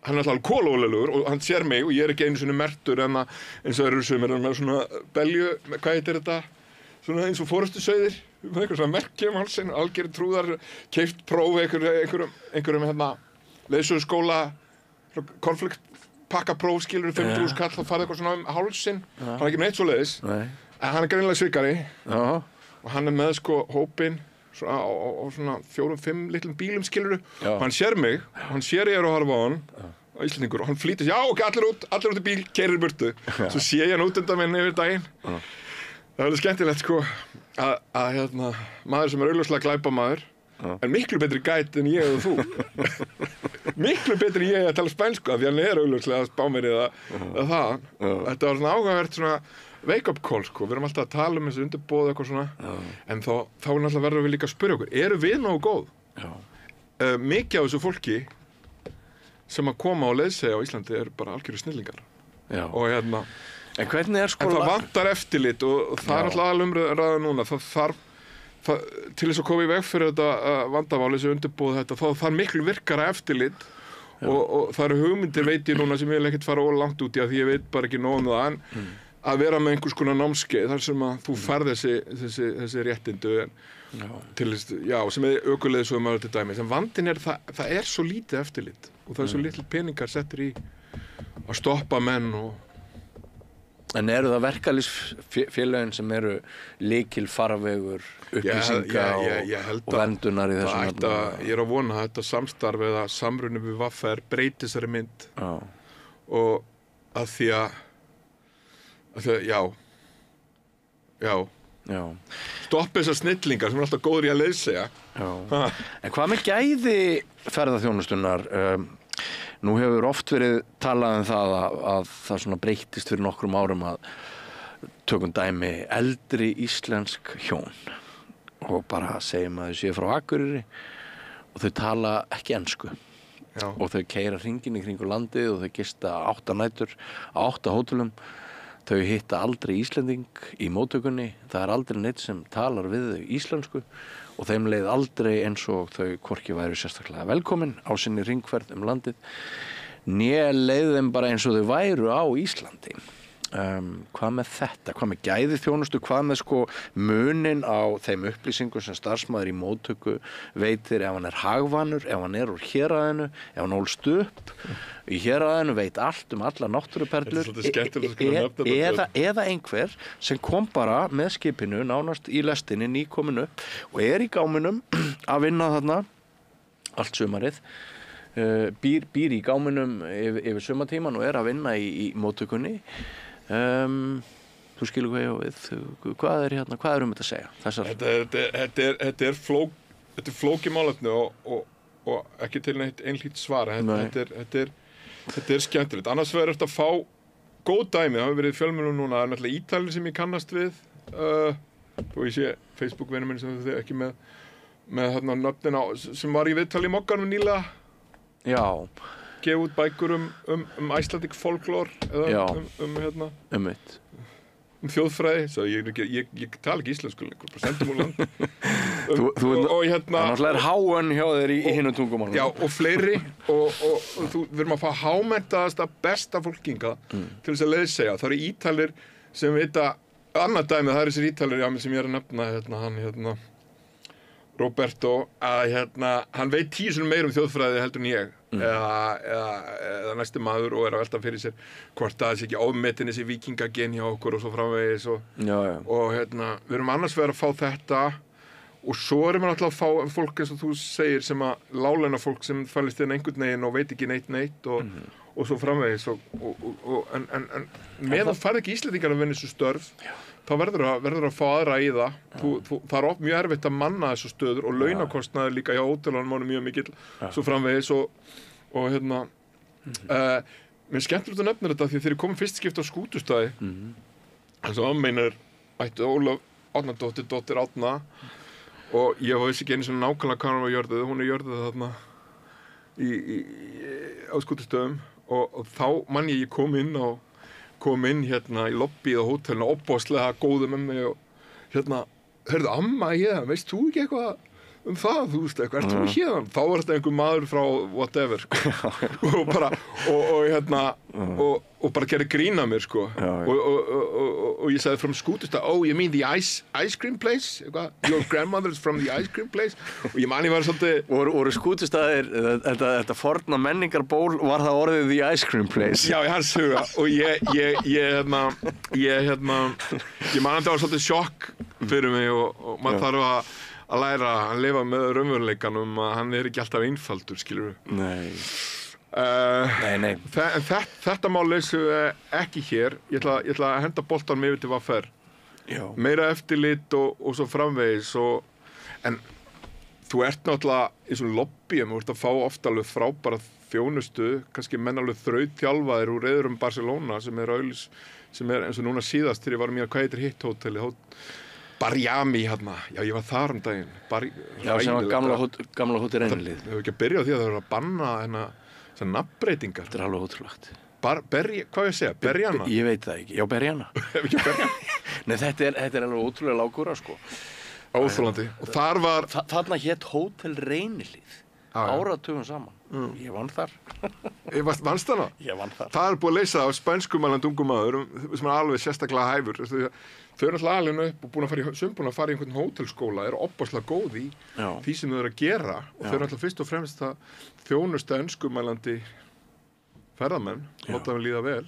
hann er alltaf kolólegur og hann sér mig og ég ekki einu sinni mertur en eins og eru sumir með svona belju, hvað heitir þetta svona eins og forystusauðir með eitthvað svona merki hálsinn, algjör trúðar keypt próf einhverjum leiðsöguskóla konfliktpakkapróf skilur 5.000 kall og farið eitthvað svona hálsinn hann ekki með eitt svoleiðis en hann greinilega svikari og hann með sko hópinn á svona 4-5 litlum bílum skiluru og hann sér mig hann sér ég að horfa á hann á Íslendingur og hann flýtir ok, allir út í bíl, keyrir burtu svo sé ég hann út undan minni yfir daginn það er skemmtilegt sko að maður sem augljóslega glæpamaður en miklu betri gæt en ég og þú miklu betri ég að tala spænsku af því hann augljóslega að spá mér eða það þetta var svona áhugavert svona wake-up call, sko, við erum alltaf að tala þessu undirboð eitthvað svona en þá náttúrulega verðum við líka að spyrja okkur, eru við nógu góð? Mikið af þessu fólki sem að koma og leiðsegja á Íslandi eru bara algjöru snillingar og en hvernig sko en það vantar eftirlit og það er alltaf alumræða núna það þarf til þess að koma í veg fyrir þetta vandamál þessu undirboð þetta, þá þarf miklu virkara eftirlit og það eru hugmyndir veit ég núna sem ég vil ekkert fara langt út í að því ég veit bara ekki nóg það en að vera með einhvers konar námskeið þar sem að þú færð þessi réttindu til sem ökuleiðsögumaður til dæmis en vandinn það er svo lítið eftirlit og það er svo litlir peningar settir í að stoppa menn En eru það verkalýðsfélögin sem eru lykil farvegur upplýsinga og verndunar í þessum ég að vona að þetta samstarf eða samruni við VR breyti þessari mynd og að því að stoppa þessar snillingar sem er alltaf góður í að leiðsegja En hvað með gæði ferðaþjónustunnar? Nú hefur oft verið talað það að það svona breyttist fyrir nokkrum árum að tökum dæmi eldri íslensk hjón og bara segjum að þau séu frá Akureyri og þau tala ekki ensku og þau keyra hringinn í kringu landið og þau gista 8 nætur á 8 hótelum þau hitta aldrei Íslending í móttökunni það er aldrei neitt sem talar við þau íslensku og þeim leið aldrei eins og þau hvorki væru sérstaklega velkomin á sinni hringferð landið né leið þeim bara eins og þau væru á Íslandi Hvað með þetta, hvað með gæði þjónustu, hvað með sko munin á þeim upplýsingum sem starfsmaður í móttöku veitir ef hann er hagvanur, ef hann er úr héraðinu, ef hann ólst upp í héraðinu, veit allt allar náttúruperlur eða einhver sem kom bara með skipinu nánast í lestinni nýkomin upp og í gáminum að vinna þarna allt sumarið, býr í gáminum yfir sumartíman og að vinna í móttökunni. Þú skilur hvað ég á við, hvað er þetta að segja? Þetta er flókið málefni og ekki til neitt einhlít svar. Þetta er skemmtilegt. Annars vegar eftir að fá góð dæmi. Það hafa verið fjölmiðlum núna, það er náttúrulega Ítalinn sem ég kannast við og ég sé Facebook-vinur minn sem þau ekki með nöfnin á, sem var í viðtali í Mogganum nýlega. Já. Gefa út bækur Icelandic folklore eða þjóðfræði, svo ég tala ekki íslensku lengur, bara sendum úr land. Þannig að háan hjá þér í hinum tungumálum. Já, og fleiri, og við erum að fá hámenntaðasta besta fólkinga til þess að leiðsegja. Það eru Ítalir sem vita, annað dæmi, það eru þessir Ítalir sem ég er að nefna, hann Roberto, að hann veit 10 sinnum meira þjóðfræði heldur en ég. Eða næsti maður og að velta fyrir sér hvort það sé ekki ofmetin þessi víkingagen hjá okkur og svo framvegis og við erum annars vegar að fá þetta og svo erum við alltaf að fá fólk eins og þú segir sem að láglauna fólk sem fælist inn einhvern veginn og veit ekki neitt og svo framvegis en meðan færð ekki Íslendingar að vinna þessu störf þá verður að fá aðra í það. Það er mjög erfitt að manna þessu stöður og launakostnaður líka hjá hótelunum er mjög mikill svo framvegis og mér skemmtilegt að nefna þetta því þegar ég kom fyrst skipti á Skútustaði þess að ammeinar ætti Ólöf Árnadóttir, dóttir Árna og ég vissi ekki einu svona nákvæmlega hvað hún var jörðuð, hún er jörðuð þarna á Skútustöðum og þá man ég kom inn í lobbyið á hótelinu opbáslega góðu með mig og heyrðu amma héðan, veist þú ekki eitthvað það, þú veist eitthvað, ert þú héðan? Þá var þetta einhver maður frá whatever og bara gerði grín að mér sko og ég sagði from Skútustað, oh you mean the ice cream place? Your grandmother's from the ice cream place? Og ég man ég var svolítið voru Skútustaðir, þetta forna menningarból var það orðið the ice cream place? Já, í hans huga og ég man þetta var svolítið sjokk fyrir mig og maður þarf að læra að lifa með raunveruleikanum að hann er ekki alltaf einfaldur, skilur við. Nei. Þetta má leysum við ekki hér. Ég ætla að henda boltanum yfir til VR. Já. Meira eftirlit og svo framvegis en þú ert náttúrulega í svona lobbyum og ert að fá ofta alveg frábæra þjónustu, kannski menn alveg þrautþjálfaðir úr Reyðurum Barcelona sem er eins og núna síðast þegar ég var hvað heitir hitt hóteli Barjami hérna, já ég var þar daginn Já, sem var gamla hótel Reynilið. Við höfum ekki að byrja á því að það eru að banna þessar nafnbreytingar. Þetta er alveg ótrúlegt. Hvað ég að segja, Berjana? Ég veit það ekki, já Berjana. Ekki Berjana? Nei, þetta er alveg ótrúlega lágkúra sko. Óþolandi. Og þar var þarna hét hótel Reynilið áratugum saman. Ég vann þar. Vannst þarna? Ég vann þar. Það er búið að leysa af spænskumælandi ungum maður sem er alveg sérstaklega hæfur. Þau eru alltaf alveg upp og búin að fara í einhvern hótelskóla, eru opaslega góð í því sem þau eru að gera og þau eru alltaf fyrst og fremst að þjónusta enskumælandi ferðamenn, láta þeim líða vel.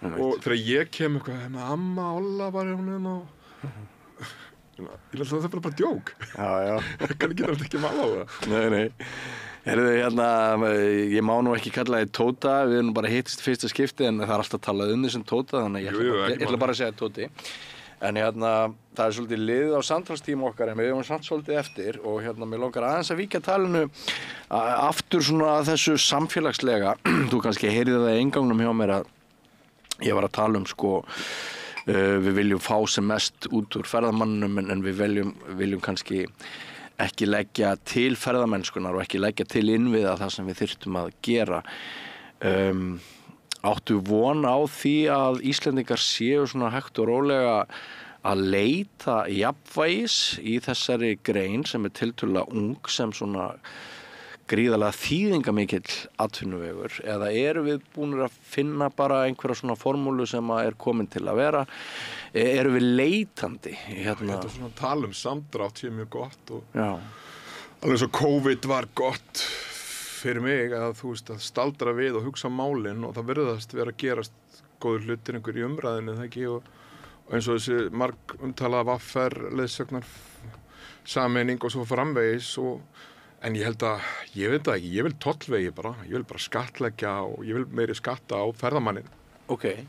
Og þegar ég kem eitthvað, amma, Olla var hún ég held að það er bara djók. Já. Það kann ekki mála á það. Nei. Heyrðu, ég má nú ekki kalla þig Tóta, við erum bara hittist fyrsta skipti en það er alltaf talað þig sem Tóta, þannig að ég ætla bara að segja Tóti. En það er svolítið liðið á samtalstíma okkar en við erum samt svolítið eftir og mér langar aðeins að víkja talinu aftur svona að þessu samfélagslega. Þú kannski heyrði það í inngangnum hjá mér að ég var að tala sko við viljum fá sem mest út úr ferðamannunum en við viljum kannski ekki leggja til ferðamennskunar og ekki leggja til innviða það sem við þyrftum að gera. Áttu von á því að Íslendingar séu svona hægt og rólega að leita jafnvægis í þessari grein sem er tiltölulega ung sem svona gríðarlega þýðingamikill atvinnuvegur eða erum við búin að finna bara einhverja svona formúlu sem er komin til að vera? Erum við leitandi? Þetta svona tala samdrátt sé mjög gott og Já. alveg svo COVID var gott fyrir mig að þú veist að staldra við og hugsa málin og það virðast vera að gerast góður hlutir einhver í umræðinu það ekki og eins og þessi marg umtalaða vaffer, leiðsögnar sameining og svo framvegis en ég held að, ég veit það ekki, ég vil tollvegi bara, ég vil bara skattleggja og ég vil meiri skatta á ferðamannin.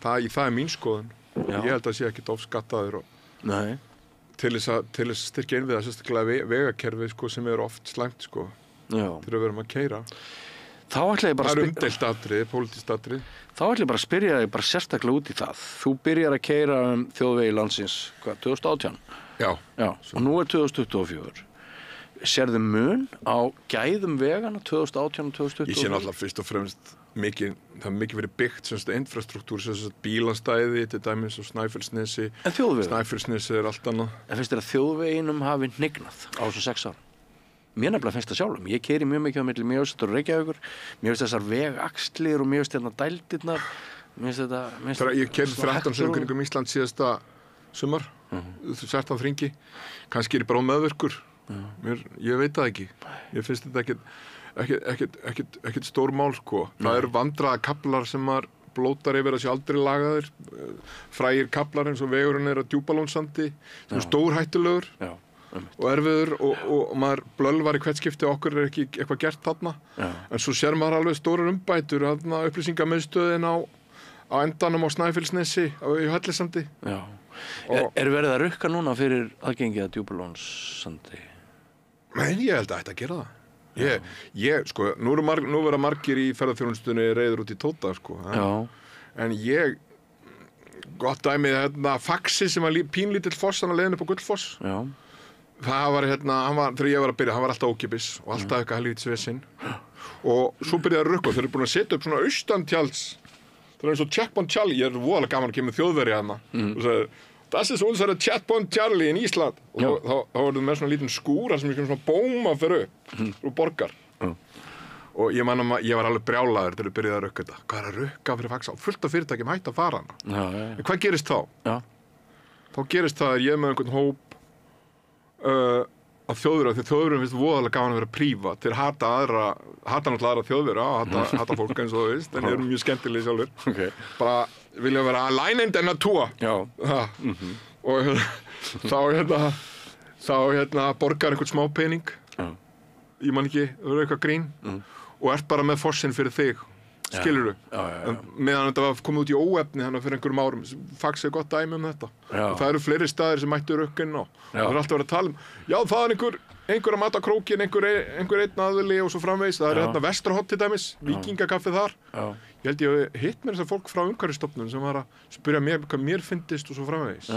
Það er mín skoðun. Já. Ég held að sé ekki ofskattaður Nei. til þess að styrkja inn við það sérstaklega vegakerfi sko, sem er oft slæmt sko, þegar við verum að keyra. Þá ætla ég bara það umdeilt atriði, pólitískt atriði. Þá ætla ég bara að spyrja þig bara sérstaklega út í það. Þú byrjar að keyra þjóðvegi landsins, 2018? Já. Og nú er 2024. Sérðu mun á gæðum vegana 2018 og 2024? Ég sé náttúrulega fyrst og fremst það er mikið verið byggt infrastruktúr, bílastæði til dæmis og Snæfellsnesi. En þjóðvegi? Snæfellsnesi er allt annað. En finnst þér að þjóðveginum hafi hnignað á þessum 6 árum? Mér nefnilega finnst það sjálfum. Ég keyri mjög mikið á milli Mjósveitar og Reykjavíkur. Mér finnst þessar vegaxlir og mér finnst hérna dældirnar. Ég keyrði 13 sinnum kringum Ísland síðasta sumar, 16 hringi. Kannski er ég bara meðvirkur. Ég veit það ekki. Ég finnst þetta ekkert stór mál sko. Það eru vandræða kaflar sem maður blótar yfir að sé aldrei lagaðir. Frægir kaflar eins og vegurinn er að Djúpalónssandi, sem er stórhættulegur. Og erfiður og maður blölvar í hvert skipti okkur er ekki eitthvað gert þarna en svo sér maður alveg stórar umbætur upplýsingamiðstöðin á endanum á Snæfellsnesi í Hellisandi. Er verið að rukka núna fyrir aðgengi að Djúpalónssandi? Nei, ég held að þetta gera það. Sko, nú vera margir í ferðaþjónustunni reiður út í Tóta sko. En gott dæmið faxi sem var pínlítill foss hann að leiðin upp á Gullfoss. Það var þegar ég var að byrja, hann var alltaf ókipis og alltaf eitthvað helvítis vesinn og svo byrjaði að rukka og þeir eru búin að setja upp svona austantjáls það er eins og Checkpoint Charlie, ég er voðalega gaman að kemur þjóðveri hana og sagði, das ist unsere Checkpoint Charlie in Ísland og þá var það með svona lítinn skúr sem svona bóma fyrir upp og borgar og ég man að ég var alveg brjálaður þegar ég byrjaði að rukka þetta hvað er að rukka fyrir faxa og fullt af fyrirtækjum hætti að fara hana en hvað gerist þá? Þá gerist það að ég með einhvern hóp af þjóðverða því þjóðverðum finnst voðalega gaman að vera prívat þeir hata náttúrulega aðra þjóðverða hata fólk eins og þú veist en þeir eru mjög skemmtilegir sjálfur bara vilja vera allein in der Natur og þá borgar einhvern smá pening ég man ekki, það verður eitthvað grín og ert bara með fossinn fyrir þig skilurðu meðan þetta var komið út í óefni þannig fyrir einhverjum árum fax er gott dæmi þetta og það eru fleiri staðir sem mættu rökkinn og það er alltaf verið að tala það er einhver að mata krókin einhver einn aðili og svo framvegis það er Vestrahot til dæmis, vikingakaffið þar ég held ég hitt mér þessar fólk frá umhverfisstofnun sem var að spyrja mér hvað mér fyndist og svo framvegis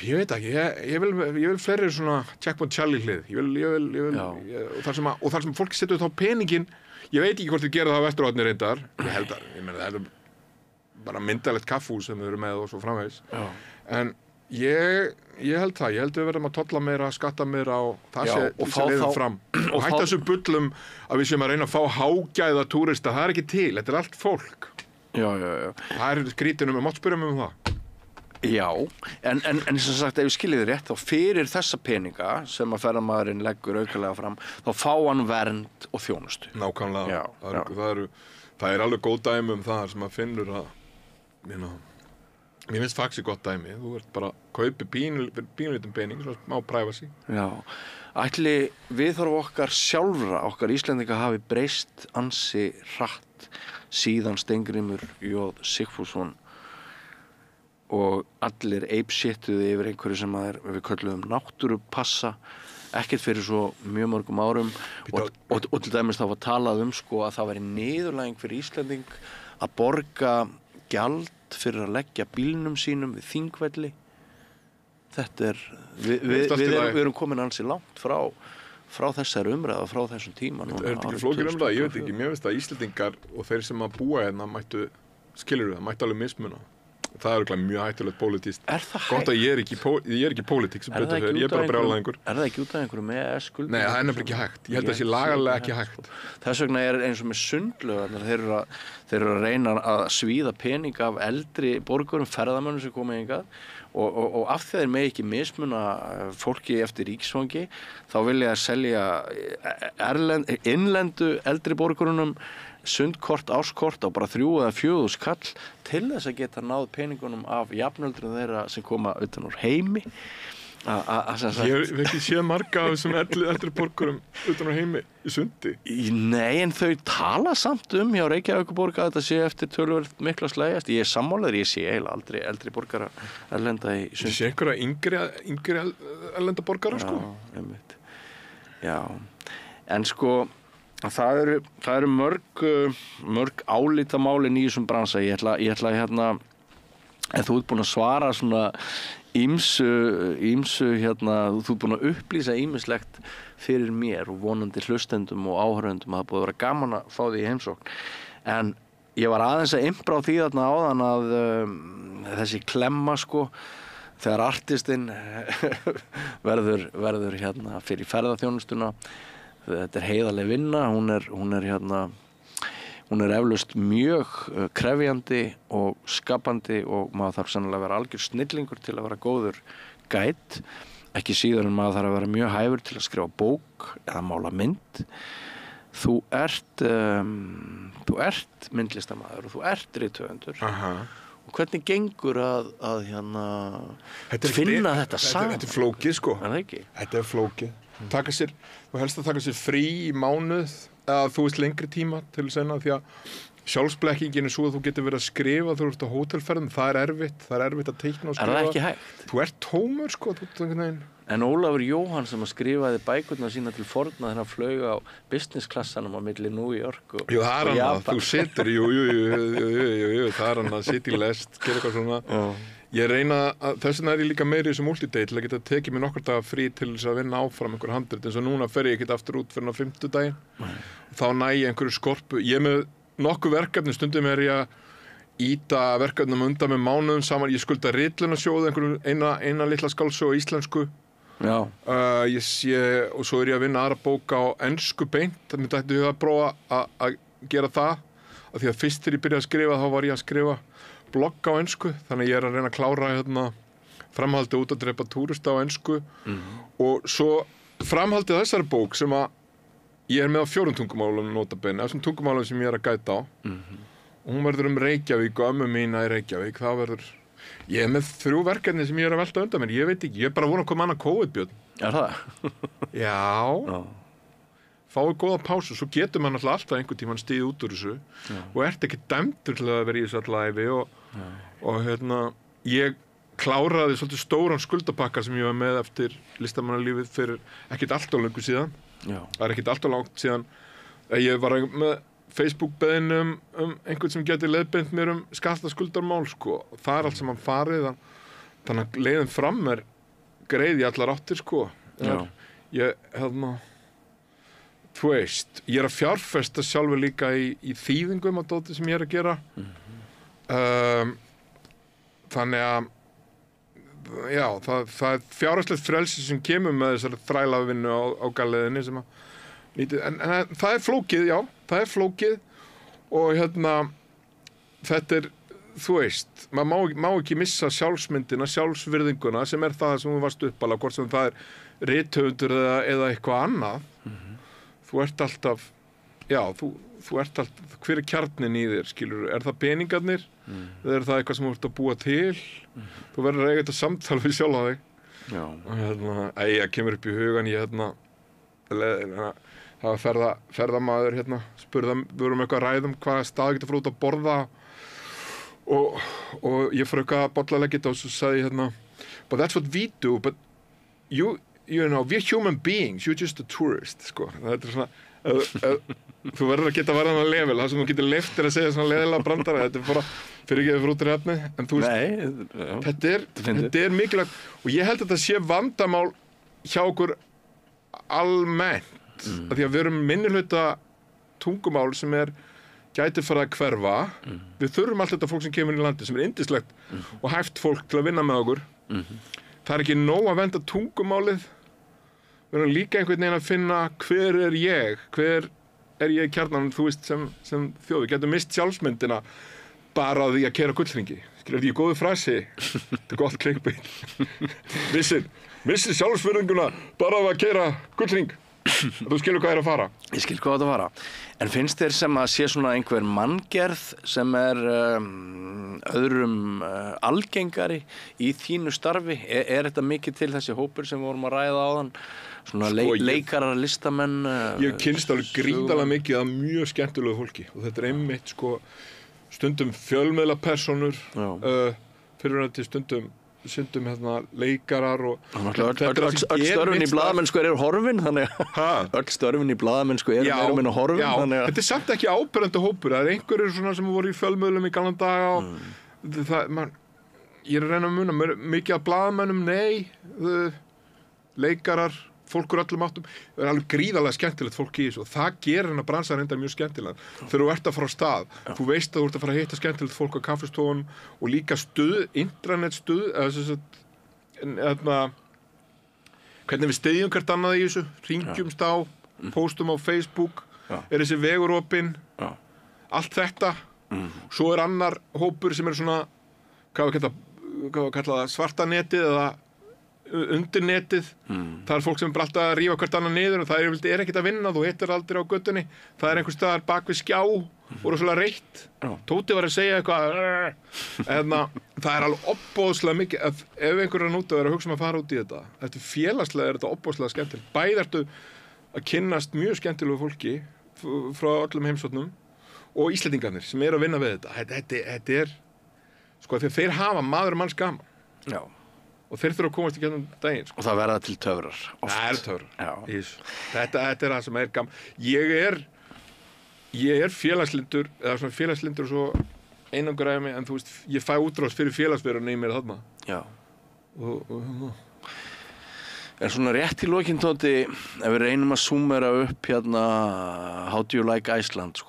ég veit ekki, ég vil fleiri svona Checkpoint Charlie hlið og þar sem fólk setur þá peningin ég veit ekki hvort þið gera það á Vesturhorni reyndar ég held að, það er bara myndalegt kaffhús sem þau eru með og svo framvegis en ég held við verðum að tolla meira, skatta meira og það sé leiðum fram og hætta þessu bullum að við séum að reyna að fá hágæða túrista, það er ekki til, þetta er allt fólk það er skrítin mátt spyrja mig um það en sem sagt, ef ég skilji þið rétt þá fyrir þessa peninga sem að ferðamaðurinn leggur aukalega fram þá fá hann vernd og þjónustu nákvæmlega, það er alveg góð dæmi um það sem að finnur að mér finnst faxi gott dæmi þú ert bara að kaupi pínlítinn pening svona smá privacy ætli viðhorf okkar sjálfra okkar Íslendinga hafi breyst ansi hratt síðan Steingrímur J. Sigfússon og allir apeshittuði yfir einhverju sem við köllum náttúrupassa ekkert fyrir svo mjög mörgum árum og til dæmis þá var talað sko að það væri niðurlæging fyrir Íslending að borga gjald fyrir að leggja bílnum sínum við Þingvelli þetta við erum komin ansi langt frá þessari umræðu frá þessum tíma þetta ekki flókin umræða, ég veit ekki mér finnst að Íslendingar og þeir sem að búa hérna mættu alveg mismuna Það er örugglega mjög hættulegt pólitískt. Er það Gott að ég er ekki pólitík sem betur fyrir, ég er bara brjálæðingur. Er það ekki út af einhverjum EES-skuldbindingum? Nei, það er nefnilega ekki hægt. Ég held að það sé lagalega ekki hægt. Þess vegna er eins og með sundlaugarnar, þeir eru að reyna að svíða pening af eldri borgurum, ferðamönnum sem koma hingað og af því þeir megi ekki mismuna fólki eftir ríkisfangi, þá vilja þeir selja innlendu eldri borgurunum sundkort, áskort á bara 3 eða 4 skall til þess að geta náð peningunum af jafnöldrum þeirra sem koma utan úr heimi. Ég hef ekki séð marga af þessum eldri borgurum utan úr heimi í sundi. Nei, en þau tala samt hjá Reykjavíkurborg að þetta sé eftir töluvert mikla slægjast. Ég er sammálaður, ég sé eiginlega aldrei eldri borgara erlenda í sundi. Ég sé einhverja yngri erlenda borgara, sko. Já, einmitt. Já, en sko það eru mörg álitamálin í þessum bransa. Ég ætla hérna, en þú ert búin að svara svona ýmsu hérna, þú ert búin að upplýsa ýmislegt fyrir mér og vonandi hlustendum og áhörendum að það búið að vera gaman að fá því í heimsókn. En ég var aðeins að impra á því þarna áðan að þessi klemma sko, þegar artistinn verður hérna fyrir ferðaþjónustuna, þetta er heiðarleg vinna, hún er eflaust mjög krefjandi og skapandi og maður þarf sannlega að vera algjör snillingur til að vera góður guide, ekki síður en maður þarf að vera mjög hæfur til að skrifa bók eða mála mynd. Þú ert myndlistamaður og þú ert rithöfundur. Og hvernig gengur að finna þetta saman? Þetta er flókið, sko. Er það ekki? Þetta er flókið. Þú helst að taka sér frí í mánuð eða þú veist lengri tíma til að segja því að sjálfsblekkingin er svo að þú getur verið að skrifa þú ert á hótelferðum, það er erfitt að teikna og skrifa. Er það ekki hægt? Þú ert tómur, sko. En Ólafur Jóhann sem að skrifaði bækurnar sína til forna þegar hann flaug á business-klassanum á milli New York og Jú, það er hann að þú situr, jú, það er hann að sitja í lest, gera eitthvað svona. Ég reyna að, þess vegna er ég líka meiri í þessu multidate til að geta tekið mér nokkur daga frí til þess að vinna áfram einhver handrit, eins og núna fer ég ekkert aftur út fyrir á 50 daginn. Þá næ ég einhverju skorpu. Ég er með nokkuð verkefni, stundum er ég að íta verkefnum undan með mánuðum saman. Ég skulda ritlunarsjóði eina litla skáldsögu á íslensku. Já. Og svo er ég að vinna aðra bók á ensku beint. Þannig ætti ég að prófa að gera það. Af því að fyrst þegar ég byrjaði að skrifa, þá var ég að skrifa blogg á ensku. Þannig ég er að reyna að klára framhaldið út að drepa túrista á ensku. Og svo framhaldið þessari bók sem að ég er með á 4 tungumálum notabene, þessum tungumálum sem ég er að gæta á. Og hún verður Reykjavík og ömmu mína í Reykjavík. Ég er með 3 verkefni sem ég er að velta undan mér. Ég veit ekki, ég er bara að vona að koma annað COVID, Björn. Er það? Já. Fáið góða pásu, svo getur maður alltaf einhvern tímann stigið út úr þessu og ert ekki dæmdur til að vera í þessu alla ævi og ég kláraði svolítið stóran skuldapakka sem ég var með eftir listamannalífið fyrir ekkert allt of löngu síðan. Það er ekkert allt of langt síðan ég var með Facebook-beðinu einhvern sem geti leiðbeint mér skattaskuldarmál, sko. Það er allt sem hann farið, þannig að leiðin fram er greið í allar áttir, sko. Þú veist, ég er að fjárfesta sjálfur líka í þýðingum á dóti sem ég er að gera. Þannig að já, það er fjárhagslegt frelsi sem kemur með þessari þrælavinnu á galleðinni sem að nýtið, en það er flókið, já, það er flókið og þetta er, þú veist, maður má ekki missa sjálfsmyndina, sjálfsvirðinguna sem er það sem þú varst uppalega, hvort sem það er rithöfundur eða eitthvað annað. Þú ert alltaf, já, þú ert alltaf, hver er kjarnin í þér, skilur, er það peningarnir, eða er það eitthvað sem þú ert að búa til, þú verður að eiga þetta samtal við sjálf á þig. Já. Og ég kemur upp í hugan, það var ferðamaður, spurði, við vorum eitthvað að ræða hvaða stað getur fyrir út að borða og ég fór eitthvað að bollalega geta og svo sagði ég but that's what we do, but you know, we're human beings, you're just a tourist, sko. Þetta er svona, þú verður að geta varðan að level, það sem þú getur leyft þér að segja svona leiðilega brandara, þetta er bara fyrir ekki fyrir út í efni, en þú veist, þetta er mikilvægt, og ég held að þetta sé vandamál hjá okkur almennt, af því að við erum minnihluta tungumál sem er gæti farið að hverfa. Við þurfum allt þetta fólk sem kemur inn í landi sem yndislegt og hæft fólk til að vinna með okkur. Það ekki nóg að vernda tungumálið. Við erum líka einhvern veginn að finna hver er ég í kjarnanum, þú veist, sem þjóð. Við getum mist sjálfsmyndina bara á því að keyra gullhringi. Skilur því góðu frasi, þetta gott clickbait. Missir sjálfsvirðinguna bara á að keyra gullhring. Þú skilur hvað að fara. Ég skil hvað að fara. En finnst þér sem að sé svona einhver manngerð sem öðrum algengari í þínu starfi? Þetta mikið til þessi hópur sem við vorum að ræða áðan? Svona leikarar, listamenn? Ég kynnst alveg gríðarlega mikið af mjög skemmtilegu fólki og þetta einmitt stundum fjölmiðlapersónur, fyrirverandi stundum leikarar og öll störfin í blaðamennsku eru horfin þannig að öll störfin í blaðamennsku eru meira og minna horfin þannig að þetta samt ekki áberandi hópur. Það einhverjir svona sem voru í fjölmiðlum í gamla daga og ég reyna að muna mikið af blaðamennum, leikarar, fólk úr öllum áttum. Það alveg gríðarlega skemmtilegt fólk í þessu og það gerir hennar bransan reyndar mjög skemmtilega. Þegar þú ert að fara á stað, þú veist að þú ert að fara að hitta skemmtilegt fólk á kaffistofunum og líka internetstuð, hvernig við styðjum hvert annað í þessu, hringjumst á, póstum á Facebook, þessi vegur opinn, allt þetta. Svo annar hópur sem svona, hvað við kalla það, svarta netið eða undir netið. Það fólk sem bara alltaf að rífa hvert annað niður og það ekkert að vinna, þú hittir aldrei á göttunni. Það einhvers staðar bak við skjá og rosalega reitt. Tóti var að segja eitthvað. Það alveg opboðslega mikið, ef einhver er núti að hugsa að fara út í þetta. Þetta félagslega þetta opboðslega skemmtilegt. Bæði ertu að kynnast mjög skemmtilegu fólki frá öllum heimshornum og Íslendingarnir sem eru að vinna við þetta. Þetta því að þeir hafa maður og manns gaman. Já. Og þeir þurfa að komast í gegnum daginn. Og það verða til töfrar. Það töfrar. Þetta það sem gaman. Ég er félagslindur, eða svona félagslindur og svo einangraði mig, en þú veist, ég fæ útrás fyrir félagsverðurinn í mér þarna. Já. En svona rétt í lokin, Tóti, ef við reynum að súmera upp How do you like Iceland,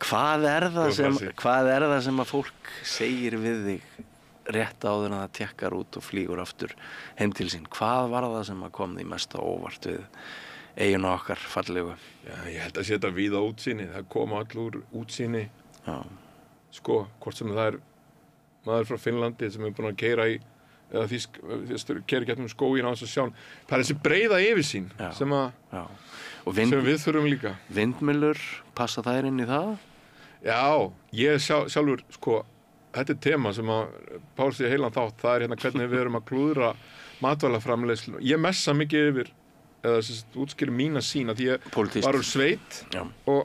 Hvað er það sem að fólk segir við þig rétt áður en það tekkar út og flýgur aftur heim til sín? Hvað var það sem að kom því mest á óvart við eiginu okkar fallegu? Já, ég held að setja víða útsýni. Það koma allur útsýni. Já. Hvort sem það maður frá Finnlandi sem búin að keyra í eða keyra gegnum skóginn á þess að sjá. Það þessi breiða yfirsýn sem við þurfum líka. Vindmyllur, passa þær inn í það? Já, ég sjálfur, þetta tema sem að Pál sé heilan þátt, það hvernig við erum að klúðra matvælaframleiðslu. Ég messa mikið yfir, eða útskýri mína sína, því ég var úr sveit og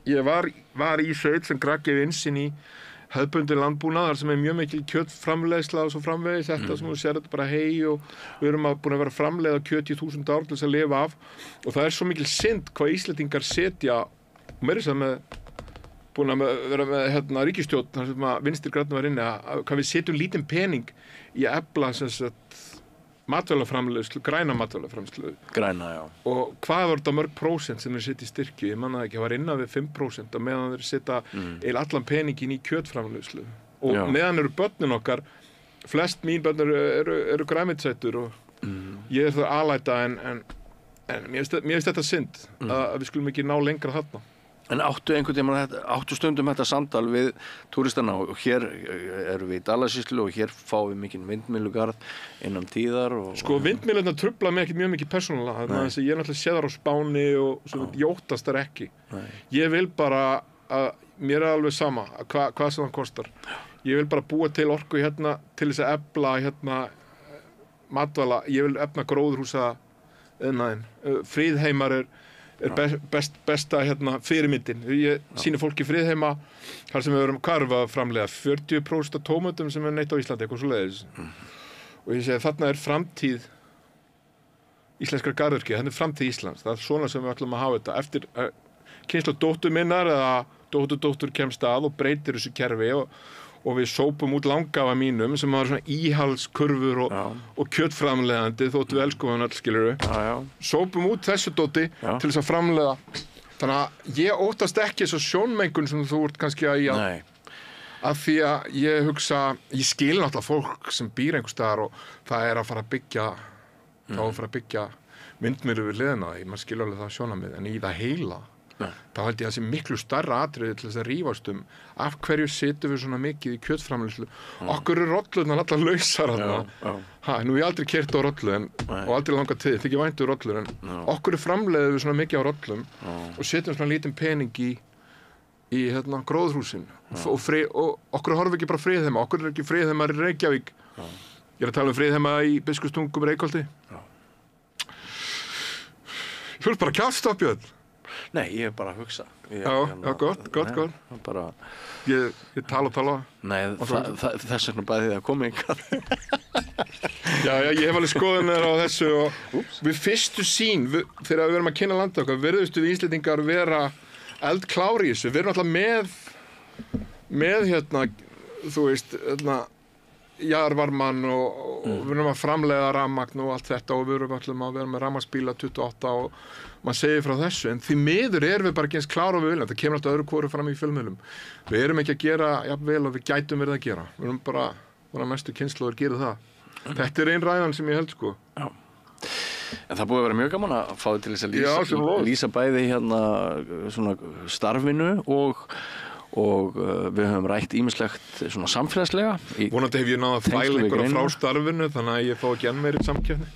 ég var í sveit sem grakk innsinn í hefðbundin landbúnað, þar sem mjög mikil kjötframleiðsla og svo framvegis þetta sem þú sér þetta bara og við erum búin að vera framleiða kjöt í 1000 ár til þess að lifa af og það svo mikil synd hvað Íslendingar setja og meira sem búin að vera með ríkisstjórn þar sem að Vinstri grænna var inni hvað við setjum lítinn pening í að efla matvælaframleiðslu, græna matvælaframleiðslu. Græna, já. Og hvað var þetta mörg prósent sem þeir setja í styrki? Ég manna ekki, það var innan við 5% og meðan þeir setja allan peningin í kjötframleiðslu. Og meðan eru börnin okkar, flest mín börn eru grænmetisætur og ég það alæta en mér finnst þetta synd að við skulum ekki ná lengra þarna. En áttu stundum þetta samtal við túristana og hér erum við í Dalasýslu og hér fáum við mikinn vindmyllugarð innan tíðar og vindmyllurnar trufla mig ekki mjög mikið persónulega þannig að ég náttúrulega sé þar á Spáni og svo jótast þar ekki. Ég vil bara að mér alveg sama hvað sem það kostar. Ég vil bara búa til orku til þess að efla matvæla, ég vil efna gróðurhúsa iðnaðinn. Fríðheimar er besta fyrirmyndin. Ég sýni fólki Fríðheima þar sem við erum að framleiða 40% af tómatum sem er neitt á Íslandi, eitthvað svoleiðis. Og ég segi þarna er framtíð íslenskrar garðyrkju, þetta er framtíð Íslands. Það er svona sem við ætlum að hafa þetta. Eftir kynslóð dóttur minnar eða dóttur kemst að og breytir þessu kerfi og við sópum út langafa mínum sem var svona íhalskurfur og kjötframleiðandi þóttu við elskum hann öll skilurðu. Sópum út þessu dóti til þess að framleiða Þannig að ég óttast ekki þessa sjónmengun sem þú ert kannski að af því að ég hugsa, ég skil náttúrulega fólk sem býr einhvers staðar og það að fara að byggja myndmyru við hliðina því, maður skilur alveg það sjónarmið, en í það heila þá held ég að það sé miklu stærra atriði til þess að rífast af hverju situm við svona mikið í kjötframleiðslu okkur rollurnar allar lausar nú ég aldrei keyrt á rollu og aldrei langað til, þykir vænt rollur en okkur framleiðum við svona mikið á rollum og setjum svona lítinn pening í gróðurhúsin og okkur horfum ekki bara friðheima okkur ekki friðheima í Reykjavík ég að tala friðheima í Biskupstungum Reykholti Þú ert bara kjafstopp, Björn Nei, ég er bara að hugsa gott bara... Ég tala Nei, þess vegna bæði þið að koma ykkar Já, ég hef alveg skoðanir á þessu og við fyrstu sýn þegar við verum að kynna landa okkar virðustu við Íslendingar vera eldklári í þessu við erum alltaf með þú veist jarðvarmann og við erum að framleiða rafmagn og allt þetta og við erum alltaf að vera með rafmagnsbíla 28 og maður segir frá þessu en því miður erum við bara ekki eins klára og við viljum það kemur alltaf öðru hvoru fram í fjölmiðlum við erum ekki að gera jafnvel og við gætum verið að gera við erum bara næstu kynslóður gera það þetta er ein ræðan sem ég held sko Já. En það búið að vera mjög gaman að fá þig til þess að lýsa bæði svona starfinu og við höfum rætt ýmislegt svona samfélagslega vonandi hef ég náð að fæla einhverja frá starfinu þannig að ég fá ekki enn meiri samkeppni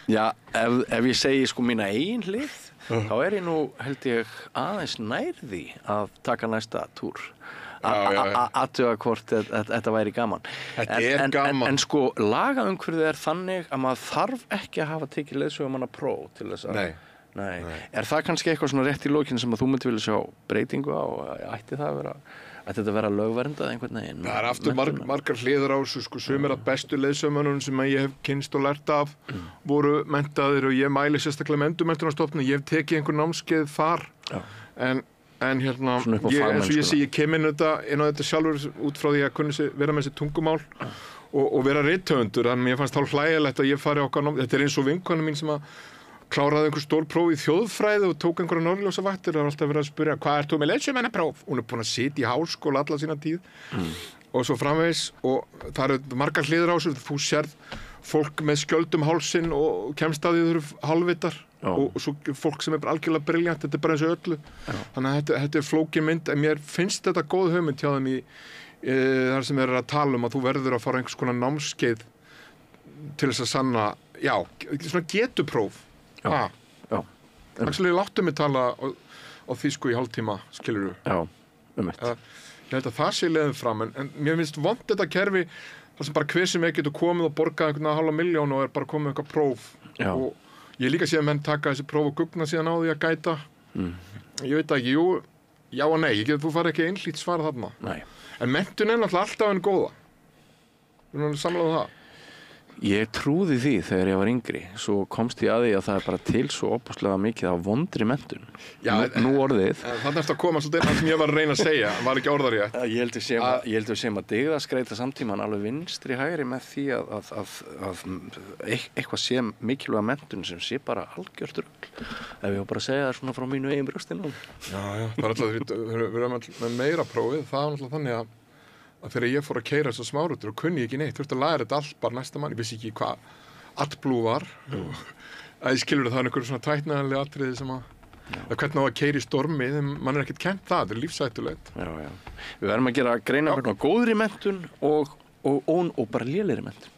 Já, ef ég segi sko mína eigin hlið þá er ég nú held ég aðeins nær því að taka næsta túr athuga hvort þetta væri gaman Þetta er gaman en sko lagaumhverfið þannig að maður þarf ekki að hafa tekið leiðsögumanna-próf til þess að Nei. Er það kannski eitthvað svona rétt í lokinu sem að þú myndi vilja sjá breytingu á ætti þetta að vera lögverndað einhvern veginn? Það er aftur margar hliðar á þessu sko sumir af bestu leiðsögumönnunum sem ég hef kynnst og lært af voru menntaðir og ég mæli sérstaklega með endurmenntunarstofnun ég hef tekið einhver námskeið þar en eins og ég sé ég kem inn á þetta sjálfur út frá því að vera með þessi tungumál og vera rithöfundur þannig að mér fannst hálf hlægilegt að ég fari okkar nám þetta er eins og vinkona mín sem að kláraði einhver stór próf í þjóðfræði og tók einhverja norðljósavaktir og alltaf verið að spyrja hvað ert þú með leiðsögumannapróf? Hún er búin að sitja í háskóla alla sína tíð og svo framvegis og það eru margar hliðar á þessu þú sérð fólk með skjöldum hálsinn og kemst að því þau eru hálfvitar og svo fólk sem er algjörlega brilljant þetta er bara eins og öllu þannig að þetta er flókin mynd en mér finnst þetta góð hugmynd hjá þeim þar sem að tala að þú verður að fara einhvers konar námskeið til þess að sanna svona getupróf Actually, láttu mig tala á þýsku í hálftíma, skilurðu ég held að það sé leiðin fram en mér finnst vont þetta kerfi þar sem bara hver sem getur komið og borgað einhvern 500.000 og er bara komið eitthvað próf og ég líka sé að menn taka þessi próf og gugna síðan á því að gæta ég veit ekki, já og nei þú fari ekki einhlít svar þarna en menntun er náttúrulega alltaf en góða við erum samlað það Ég trúði því þegar ég var yngri svo komst ég að því að það er bara til svo opaslega mikið af vondri menntun nú orðið Þannig að koma svolítið það sem ég var að reyna að segja var ekki orðarétt Ég held við segjum að dyggðaskreita samtíman alveg vinstri hægri með því að eitthvað sé mikilvæga menntun sem sé bara algjört rugl ef ég var bara að segja það svona frá mínu eigin brjóstinu Já, það er alltaf við erum með meira prófið það var alltaf þannig að þegar ég fór að keyra þessar smárutur og kunni ekki neitt þurfti að læra þetta allt bara næsta mann ég vissi ekki hvað AdBlue var að ég skilur það er einhverjum svona tæknilega atriði sem að hvernig á að keyra í stormi þegar mann er ekkert kennt það er lífshættulegt Við verðum að gera greina hvernig á góðri menntun og bara lélegri menntun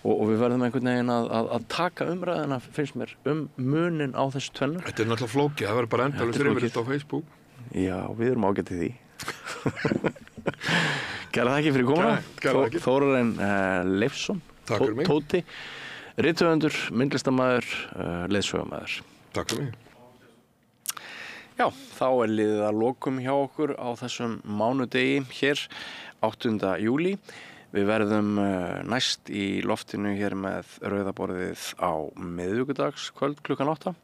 og við verðum einhvern veginn að taka umræðina finnst mér munin á þessu tvennu Þetta er náttúrulega flókið, það verður bara endalaust yfir þetta á Facebook Já, við erum ágætt í því Kæra þakki fyrir komuna Þórarinn Leifsson Tóti, rithöfundur, myndlistarmaður, leiðsögumaður Takk fyrir mig Já, þá er liðið að lokum hjá okkur á þessum mánudegi hér 8. júlí Við verðum næst í loftinu hér með rauðaborðið á miðvikudagskvöld klukkan 8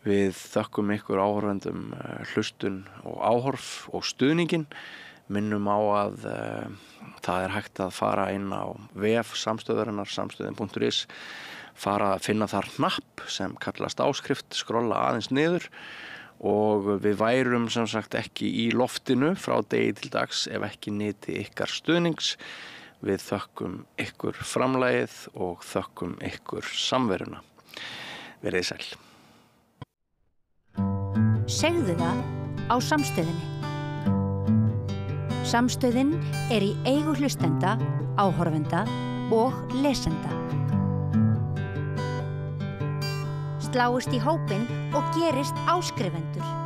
Við þökkum ykkur áhorfendum hlustun og áhorf og stuðningin minnum á að það er hægt að fara inn á vef samstöðarinnar samstöðin.is fara að finna þar hnapp sem kallast áskrift skrolla aðeins niður og við værum sem sagt ekki í loftinu frá degi til dags ef ekki nyti ykkar stuðnings. Við þökkum ykkur framlagið og þökkum ykkur samveruna. Verið sæl. Segðu það á Samstöðinni. Samstöðin í eigu hlustenda, áhorfenda og lesenda. Sláist í hópinn og gerist áskrifendur.